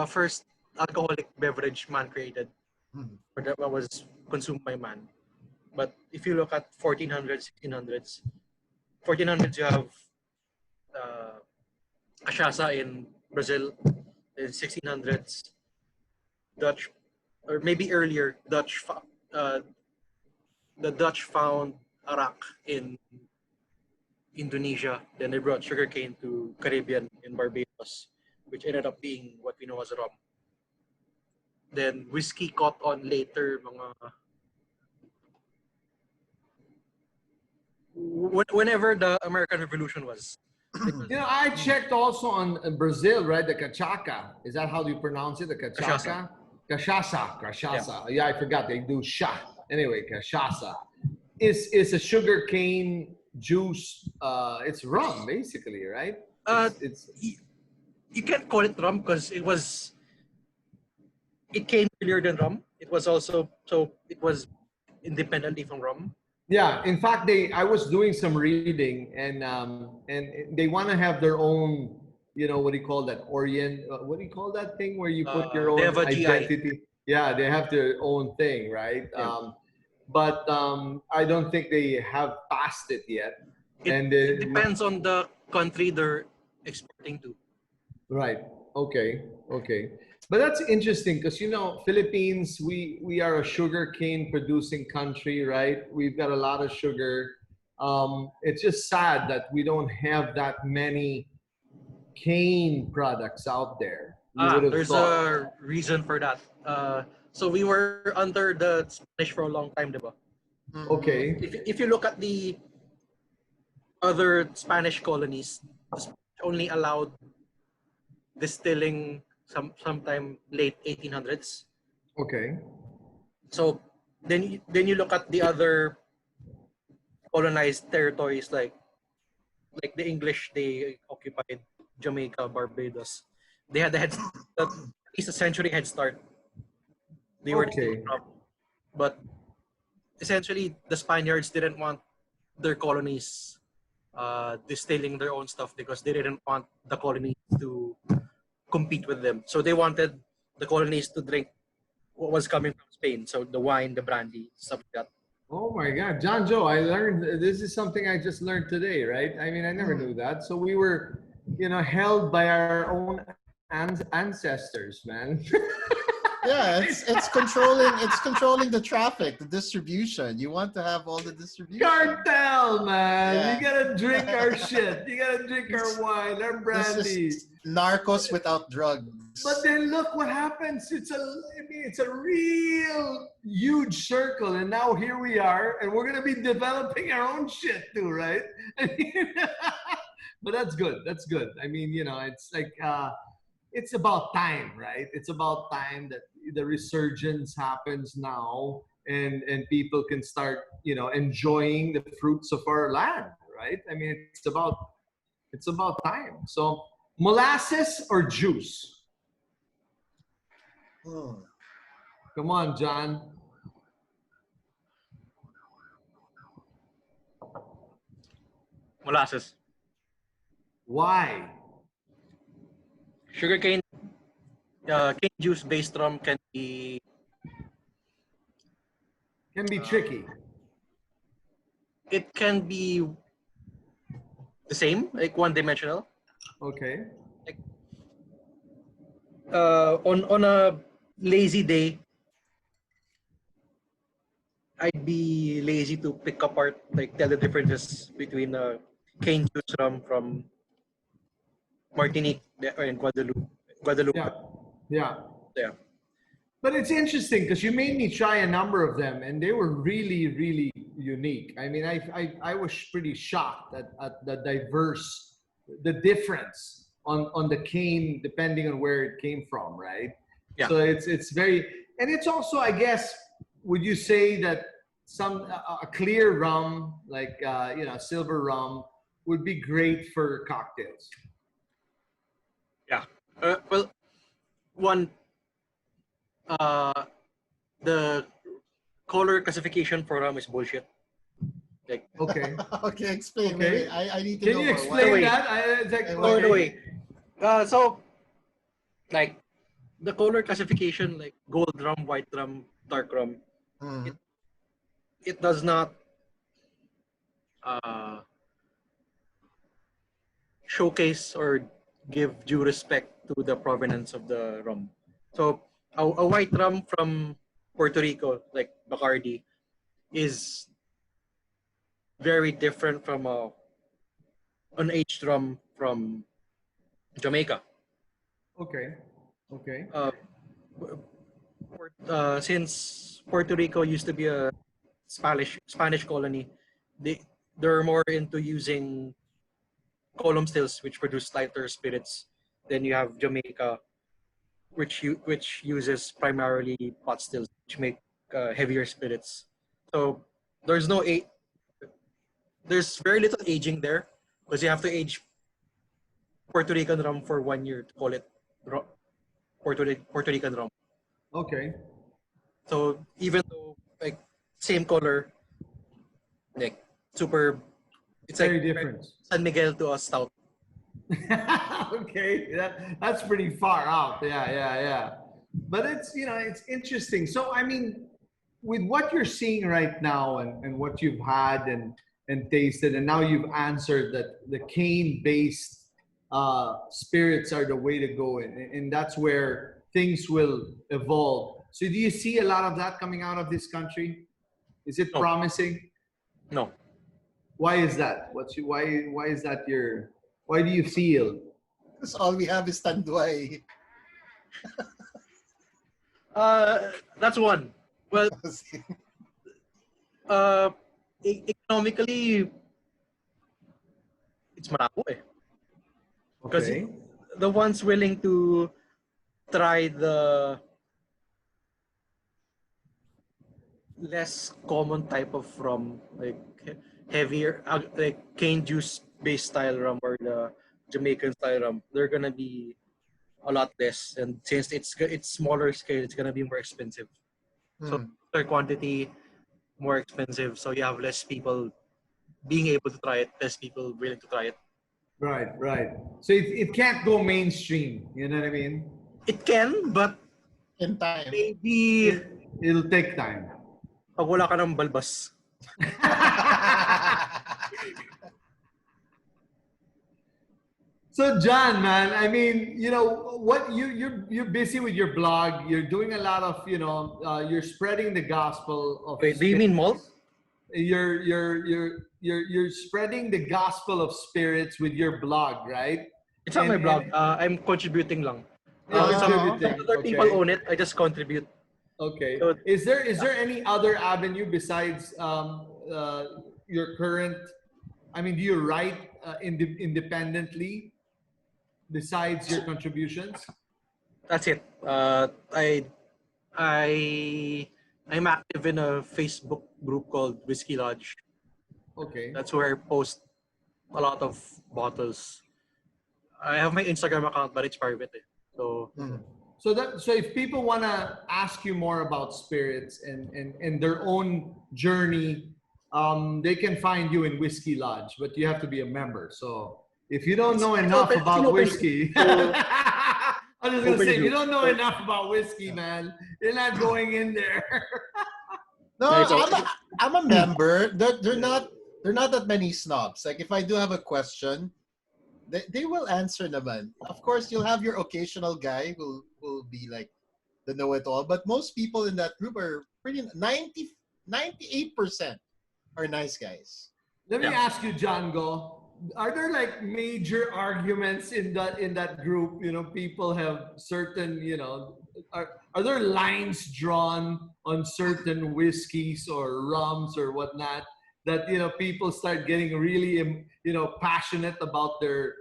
first alcoholic beverage man created, or that was consumed by man. But if you look at 1400s, 1600s, 1400s you have cachaça in Brazil. In 1600s, Dutch, or maybe earlier, the Dutch found arak in Indonesia. Then they brought sugarcane to Caribbean in Barbados, which ended up being what we know as rum. Then whiskey caught on later, whenever the American Revolution was. You know, I checked also on Brazil, right? The cachaca. Is that how you pronounce it? The cachaca? Cachaça. Yeah, I forgot. They do sha. Anyway, cachaça is a sugar cane juice. It's rum, basically, right? It's You can't call it rum because it came earlier than rum. It was also, so it was independently from rum. Yeah, in fact, I was doing some reading, and they want to have their own, you know, what do you call that? What do you call that thing where you put your own they have a GI. identity? Yeah, they have their own thing, right? Yeah. But I don't think they have passed it yet. It depends on the country they're exporting to. Right. Okay. But that's interesting because, you know, Philippines, we are a sugar cane producing country, right? We've got a lot of sugar. It's just sad that we don't have that many cane products out there. You would have There's thought. a reason for that. So we were under the Spanish for a long time, diba? Mhm. Okay. If you look at the other Spanish colonies, the Spanish only allowed distilling sometime late 1800s. Okay. So then you look at the other colonized territories like the English, they occupied Jamaica, Barbados. They had at least a century head start. They were still Okay. from, but essentially the Spaniards didn't want their colonies distilling their own stuff because they didn't want the colonies to compete with them. So they wanted the colonies to drink what was coming from Spain. So the wine, the brandy, stuff like that. Oh my God, John Joe, I learned this is something I just learned today, right? I mean, I never Mm. knew that. So we were, held by our own ancestors, man. Yeah, it's controlling the traffic, the distribution. You want to have all the distribution. Cartel, man. You Yeah. gotta drink our shit. You gotta drink our This, wine, our this is brandy. narcos without But drugs. then look what happens. It's a real huge circle, and now here we are, and we're gonna be developing our own shit too, right? But that's good. That's good. I mean, it's like it's about time, right? It's about time that the resurgence happens now, and people can start, enjoying the fruits of our land, right? I mean, it's about time. So, molasses or juice? Mm. Come on, John. Molasses. Why? Sugarcane cane juice based rum can be Can be uh, tricky. it can be the same, like one dimensional. Okay. Like on a lazy day, I'd be lazy to pick apart, like tell the differences between cane juice rum from Martinique and Guadeloupe. Yeah. Guadeloupe. Yeah. Yeah. But it's interesting because you made me try a number of them, and they were really, really unique. I mean, I was pretty shocked at the difference on the cane depending on where it came from, right? Yeah. So it's very, and it's also, I guess, would you say that a clear rum like silver rum would be great for cocktails? Yeah. Well, one, uh, the color classification for rum is bullshit. Like, Okay. Okay, explain. Okay. I need to Can know you more. explain Wait. that? It's like, no, no, okay. wait. So, like, the color classification, like gold rum, white rum, dark rum, Mhm. it does not uh, showcase or give due respect to the provenance of the rum. So, a white rum from Puerto Rico, like Bacardi, is very different from an aged rum from Jamaica. Okay. Okay. Uh, since Puerto Rico used to be a Spanish colony, they they're more into using column stills, which produce lighter spirits. Then you have Jamaica, which uses primarily pot stills, which make heavier spirits. So there's no a there's very little aging there because you have to age Puerto Rican rum for 1 year to call it Puerto Rican rum. Okay. So even though like same color, like super, it's Very like different. San Miguel to a stout. Okay. That's pretty far out. Yeah, yeah, yeah. But it's interesting. So I mean, with what you're seeing right now, and what you've had and tasted, and now you've answered that the cane based spirits are the way to go, and that's where things will evolve. So do you see a lot of that coming out of this country? Is it No. promising? No, Why is that? Why is that why do you feel? Because all we have is Tanduay. That's one. Well, economically, it's malabo eh. Because Okay. the ones willing to try the less common type of rum, like heavier, like cane juice based style rum or the Jamaican style rum, they're gonna be a lot less. And since it's smaller scale, it's gonna be more expensive. So their quantity more expensive. So you have less people being able to try it, less people willing to try it. Right, right. So it can't go mainstream. You know what I mean? It can, but In time. maybe It'll take time. pag wala ka ng balbas. So John, man, I mean, you know what you're busy with your blog. You're doing a lot of, you're spreading the gospel of. Wait, do you mean malt? You're spreading the gospel of spirits with your blog, right? It's not my blog. I'm contributing lang. Contributing. Other people own it. I just contribute. Okay. So, Is there any other avenue besides your current? I mean, do you write independently besides your contributions? that's it. I'm active in a Facebook group called Whiskey Lodge. Okay. That's where I post a lot of bottles. I have my Instagram account, but it's private. So So if people want to ask you more about spirits and their own journey, they can find you in Whiskey Lodge, but you have to be a member. So if you don't know enough about whiskey, I'm just gonna say, if you don't know enough about whiskey, man, you're not going in there. No, I'm a member. They're not that many snobs. Like if I do have a question, they will answer naman. Of course, you'll have your occasional guy who will be like the know-it-all, but most people in that group are pretty 98% are nice guys. Let me ask you, John Go. Are there like major arguments in that group? People have certain, are there lines drawn on certain whiskeys or rums or whatnot that people start getting really passionate about their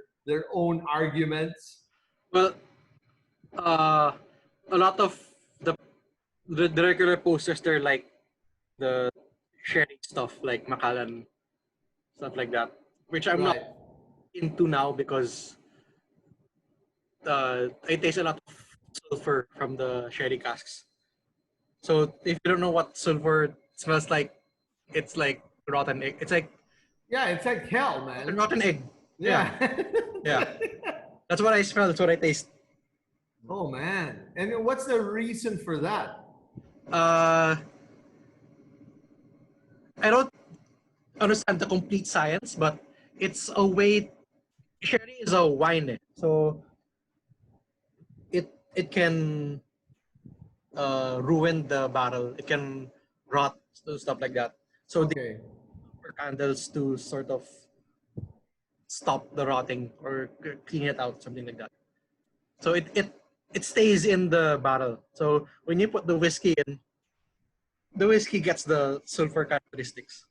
own arguments? well, a lot of the regular posters, they're like the sharing stuff, like Macallan, stuff like that, which I'm not into now because I taste a lot of sulfur from the sherry casks. So if you don't know what sulfur smells like, it's like rotten egg. It's like it's like hell, a man. rotten egg. Yeah. Yeah. That's what I smell. That's what I taste. Oh man. And what's the reason for that? I don't understand the complete science, but it's a way. Sherry is a wine, so it can ruin the barrel. It can rot, stuff like that. So they put candles to sort of stop the rotting or clean it out, something like that. So it stays in the barrel. So when you put the whiskey in, the whiskey gets the sulfur characteristics.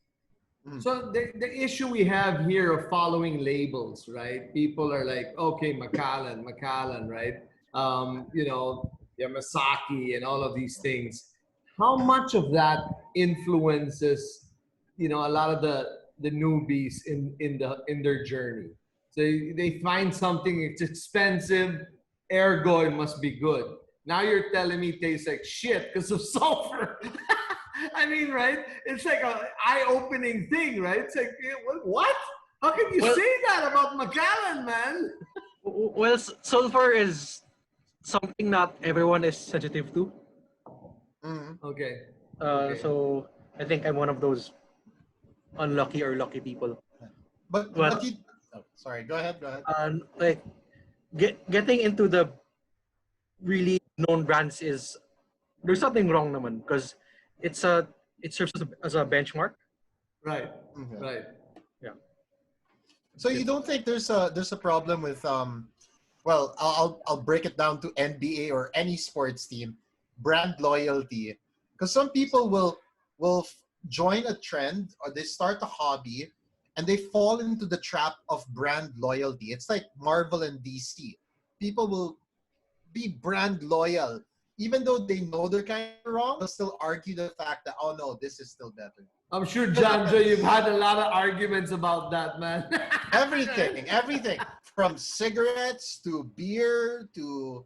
So the issue we have here of following labels, right? People are like, okay, Macallan, right? Yamasaki and all of these things. How much of that influences, a lot of the newbies in their journey? So they find something, it's expensive, ergo it must be good. Now you're telling me it tastes like shit because of sulfur. I mean, right? It's like an eye-opening thing, right? It's like, what? How can you say that about Macallan, man? Well, sulfur is something not everyone is sensitive to. Okay. So I think I'm one of those unlucky or lucky people. But you... Oh, sorry, go ahead. Like getting into the really known brands there's something wrong naman because it serves as a benchmark. Right. Right. Yeah. So you don't think there's a problem with well, I'll break it down to NBA or any sports team, brand loyalty. Because some people will join a trend or they start a hobby and they fall into the trap of brand loyalty. It's like Marvel and DC. People will be brand loyal. Even though they know they're kind of wrong, they'll still argue the fact that, oh no, this is still better. I'm sure, John Joe, you've had a lot of arguments about that, man. Everything from cigarettes to beer to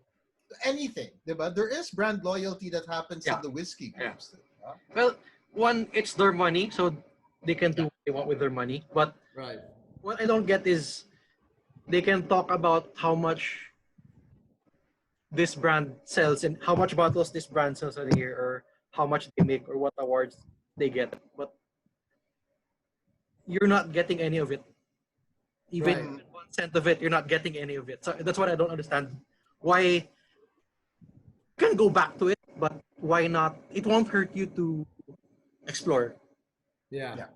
anything. Diba? There is brand loyalty that happens Yeah. in the whiskey groups. Yeah. Well, one, it's their money, so they can do what they want with their money. But Right. what I don't get is they can talk about how much this brand sells and how much bottles this brand sells a year, or how much they make, or what awards they get. But you're not getting any of it. Even 1 cent of it, you're not getting any of it. So that's what I don't understand. Why you can go back to it, but why not? It won't hurt you to explore. Yeah. Yeah.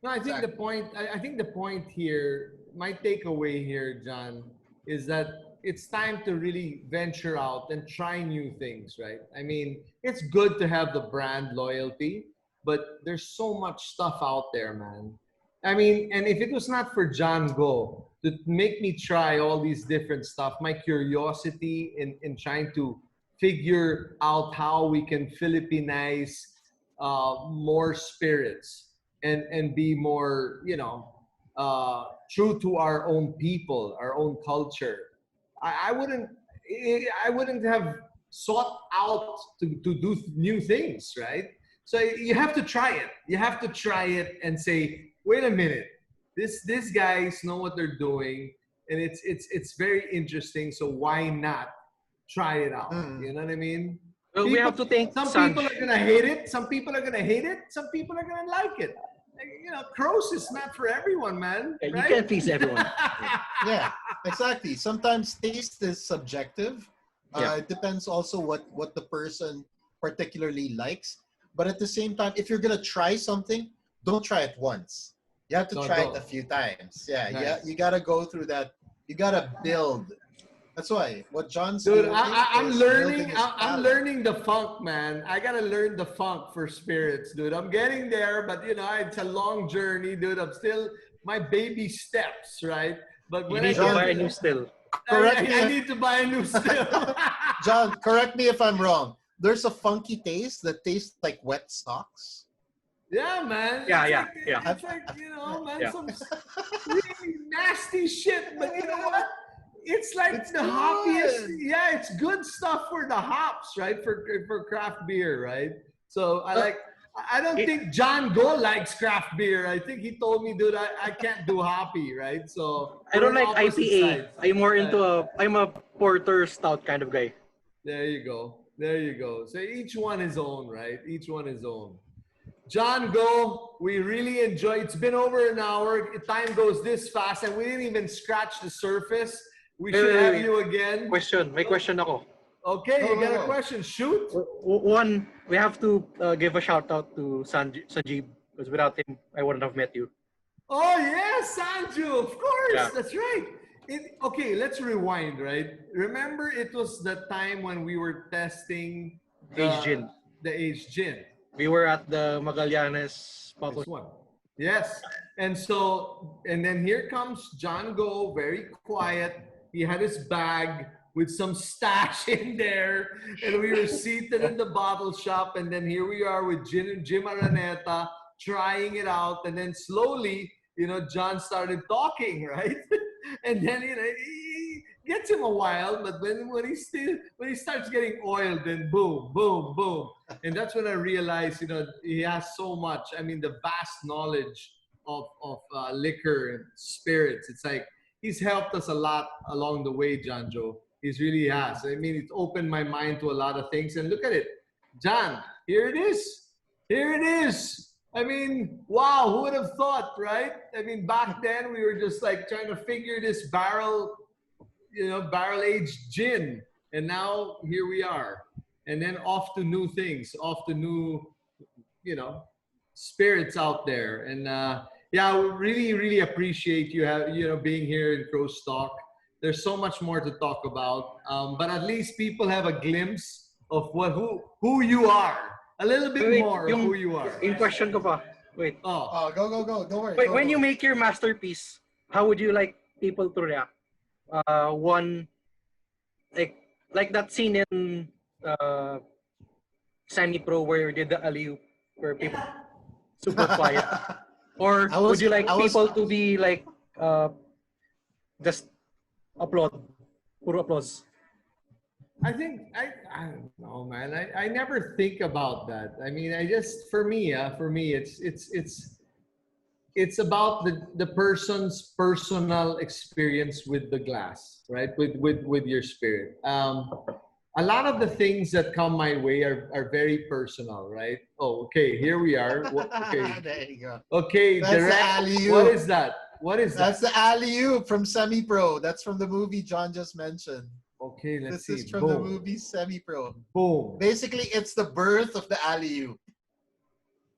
No, I think Exactly. the point. I think the point here, my takeaway here, John, is that it's time to really venture out and try new things, right? I mean, it's good to have the brand loyalty, but there's so much stuff out there, man. I mean, and if it was not for John Go to make me try all these different stuff, my curiosity in trying to figure out how we can Philippinize more spirits and be more, true to our own people, our own culture. I wouldn't I wouldn't have sought out to do new things, right? So you have to try it. You have to try it and say, wait a minute, these guys know what they're doing, and it's very interesting. So why not try it out? You know what I mean? Well, we have to thank Some Sanj. people are gonna hate it. Some people are gonna hate it. Some people are gonna like it. Crows is not for everyone, man. Yeah, you right? can't please everyone. Yeah, exactly. Sometimes taste is subjective. Yeah. It depends also what the person particularly likes. But at the same time, if you're gonna try something, don't try it once. You have to No, try it don't. a few times. Yeah, Nice. yeah. You gotta go through that. You gotta build. That's why what John's Dude, doing I'm is learning. building his I'm palate. learning the funk, man. I gotta learn the funk for spirits, dude. I'm getting there, but it's a long journey, dude. I'm still my baby steps, right? But You when need I to get buy a to- new still. Correct me I if- need to buy a new still. John, correct me if I'm wrong. There's a funky taste that tastes like wet socks. Yeah, man. Yeah, It's yeah, like, yeah. It's like, man, Yeah. some really nasty shit. But you know what? It's like It's the good. hoppiest. Yeah, it's good stuff for the hops, right? For craft beer, right? So I don't think John Go likes craft beer. I think he told me, dude, I can't do hoppy, right? So I don't we're on like opposite IPA. sides. I'm more into I'm a porter stout kind of guy. There you go. There you go. So each one his own, right? Each one his own. John Go, we really enjoy. It's been over an hour. Time goes this fast, and we didn't even scratch the surface. We should have you again. May question ako. Okay, you Go, got go, a go. question? Shoot. One, we have to give a shout out to Sanjeev, because without him, I wouldn't have met you. Oh yes, Sanju. Of course, Yeah. that's right. Okay, let's rewind. Right. Remember, it was the time when we were testing Aged gin. The aged gin. We were at the Magallanes bottle. This one. Yes. And then here comes John Go, very quiet. He had his bag with some stash in there. And we were seated in the bottle shop. And then here we are with Jim Araneta trying it out. And then slowly, John started talking, right? And then, he gets him a while, but when he starts getting oiled, then boom, boom, boom. And that's when I realized, he has so much. I mean, the vast knowledge of liquor and spirits. It's like he's helped us a lot along the way, John Joe. He's really has. I mean, it opened my mind to a lot of things. And look at it, John. Here it is. Here it is. I mean, wow, who would have thought, right? I mean, back then we were just like trying to figure this barrel aged gin. And now here we are. And then off to new things, off to new, spirits out there. And we really, really appreciate you being here in Crow's Talk. There's so much more to talk about, but at least people have a glimpse of who you are. A little bit more of who you are. Yung question ko pa. Wait. Oh, Go. Don't worry. Wait, go, when go. you make your masterpiece, how would you like people to react? One, like that scene in Semi-Pro where you did the alley where people super quiet. Or would you like people to be like just applaud, puro applause? I think I don't know, man. I never think about that. I mean, for me, it's about the person's personal experience with the glass, right? With your spirit. A lot of the things that come my way are very personal, right? Oh, okay. Here we are. Okay. There you go. Okay. That's the Direct. alley-oop. What is that? What is that? That's the alley-oop from Semi-Pro. That's from the movie John just mentioned. Okay, let's This see. is from the movie Semi-Pro. Boom. Basically, it's the birth of the alley-oop.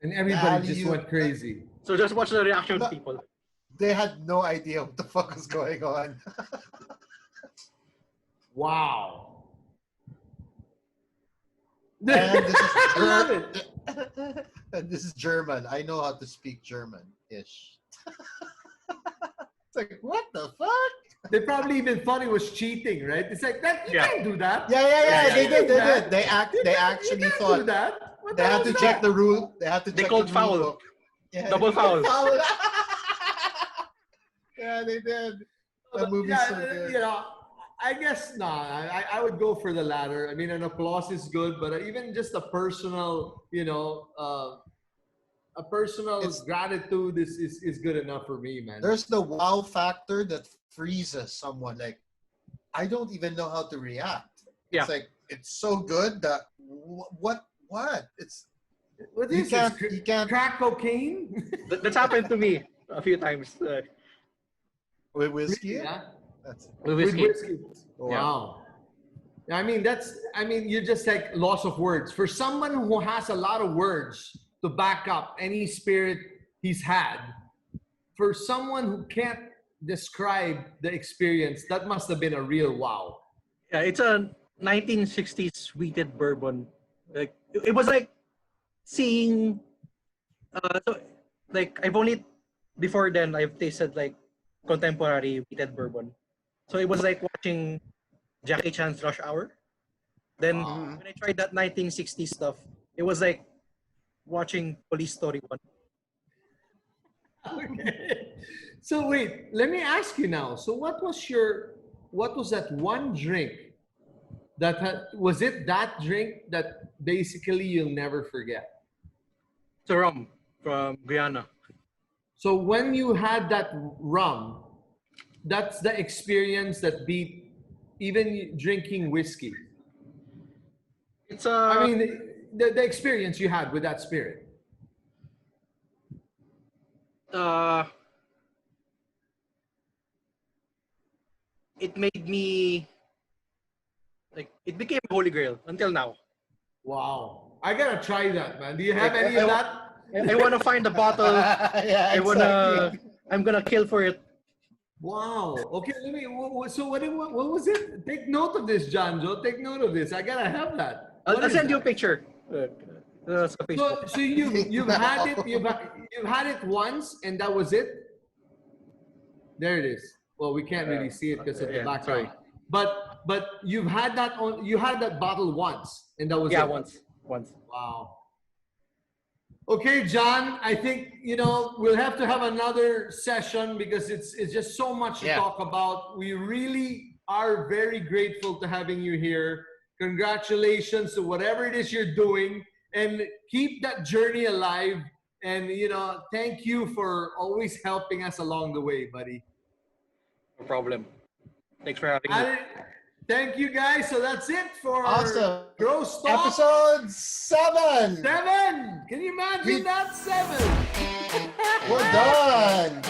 And everybody just alley-oop. went crazy. So just watch the reaction of people. They had no idea what the fuck was going on. Wow. And this is I love it. and this is German. I know how to speak German-ish. It's like, what the fuck? They probably even thought it was cheating, right? It's like that. You can't do that. Yeah. They did. They You actually can't thought do that. What they the had hell to is check that? the rule. They had to They check called the foul. rule book. Yeah, Double foul. Yeah, they did. The But movie's yeah, so good. you know, I guess I would go for the latter. I mean, an applause is good, but even just a personal, gratitude is good enough for me, man. There's the wow factor that freezes someone. Like, I don't even know how to react. Yeah. It's like, it's so good that what? It's What you is can't this? you can't Crack cocaine? That's happened to me a few times. with whiskey. Yeah. That's With With whiskey. whiskey. Wow. I mean, you're just like loss of words. For someone who has a lot of words to back up any spirit he's had, for someone who can't describe the experience, that must have been a real wow. Yeah, it's a 1960s wheated bourbon. Like it was like seeing. So like before then I've tasted like contemporary wheated bourbon. So it was like watching Jackie Chan's Rush Hour. Then when I tried that 1960s stuff, it was like watching Police Story 1. Okay. So wait, let me ask you now. So what was that one drink was it that drink that basically you'll never forget? It's a rum from Guyana. So when you had that rum, that's the experience that beat even drinking whiskey. It's I mean, the experience you had with that spirit. It made me like it became a holy grail until now. Wow. I gotta try that, man. Do you have any of that? I want to find the bottle. yeah, I'm gonna kill for it. Wow. Okay, so what was it? Take note of this, John Joe. Take note of this. I gotta have that. I'll send you a picture. Sa Facebook. So you've had it you've had it once and that was it. There it is. Well, we can't really see it because of the background. But you had that bottle once and that was it. once. Wow. Okay, John, I think, we'll have to have another session because it's just so much to talk about. We really are very grateful to having you here. Congratulations to whatever it is you're doing and keep that journey alive. And, thank you for always helping us along the way, buddy. No problem. Thanks for having me. Thank you, guys. So that's it for Awesome. Gross Talk. Episode 7. 7. Can you imagine that? 7. We're done.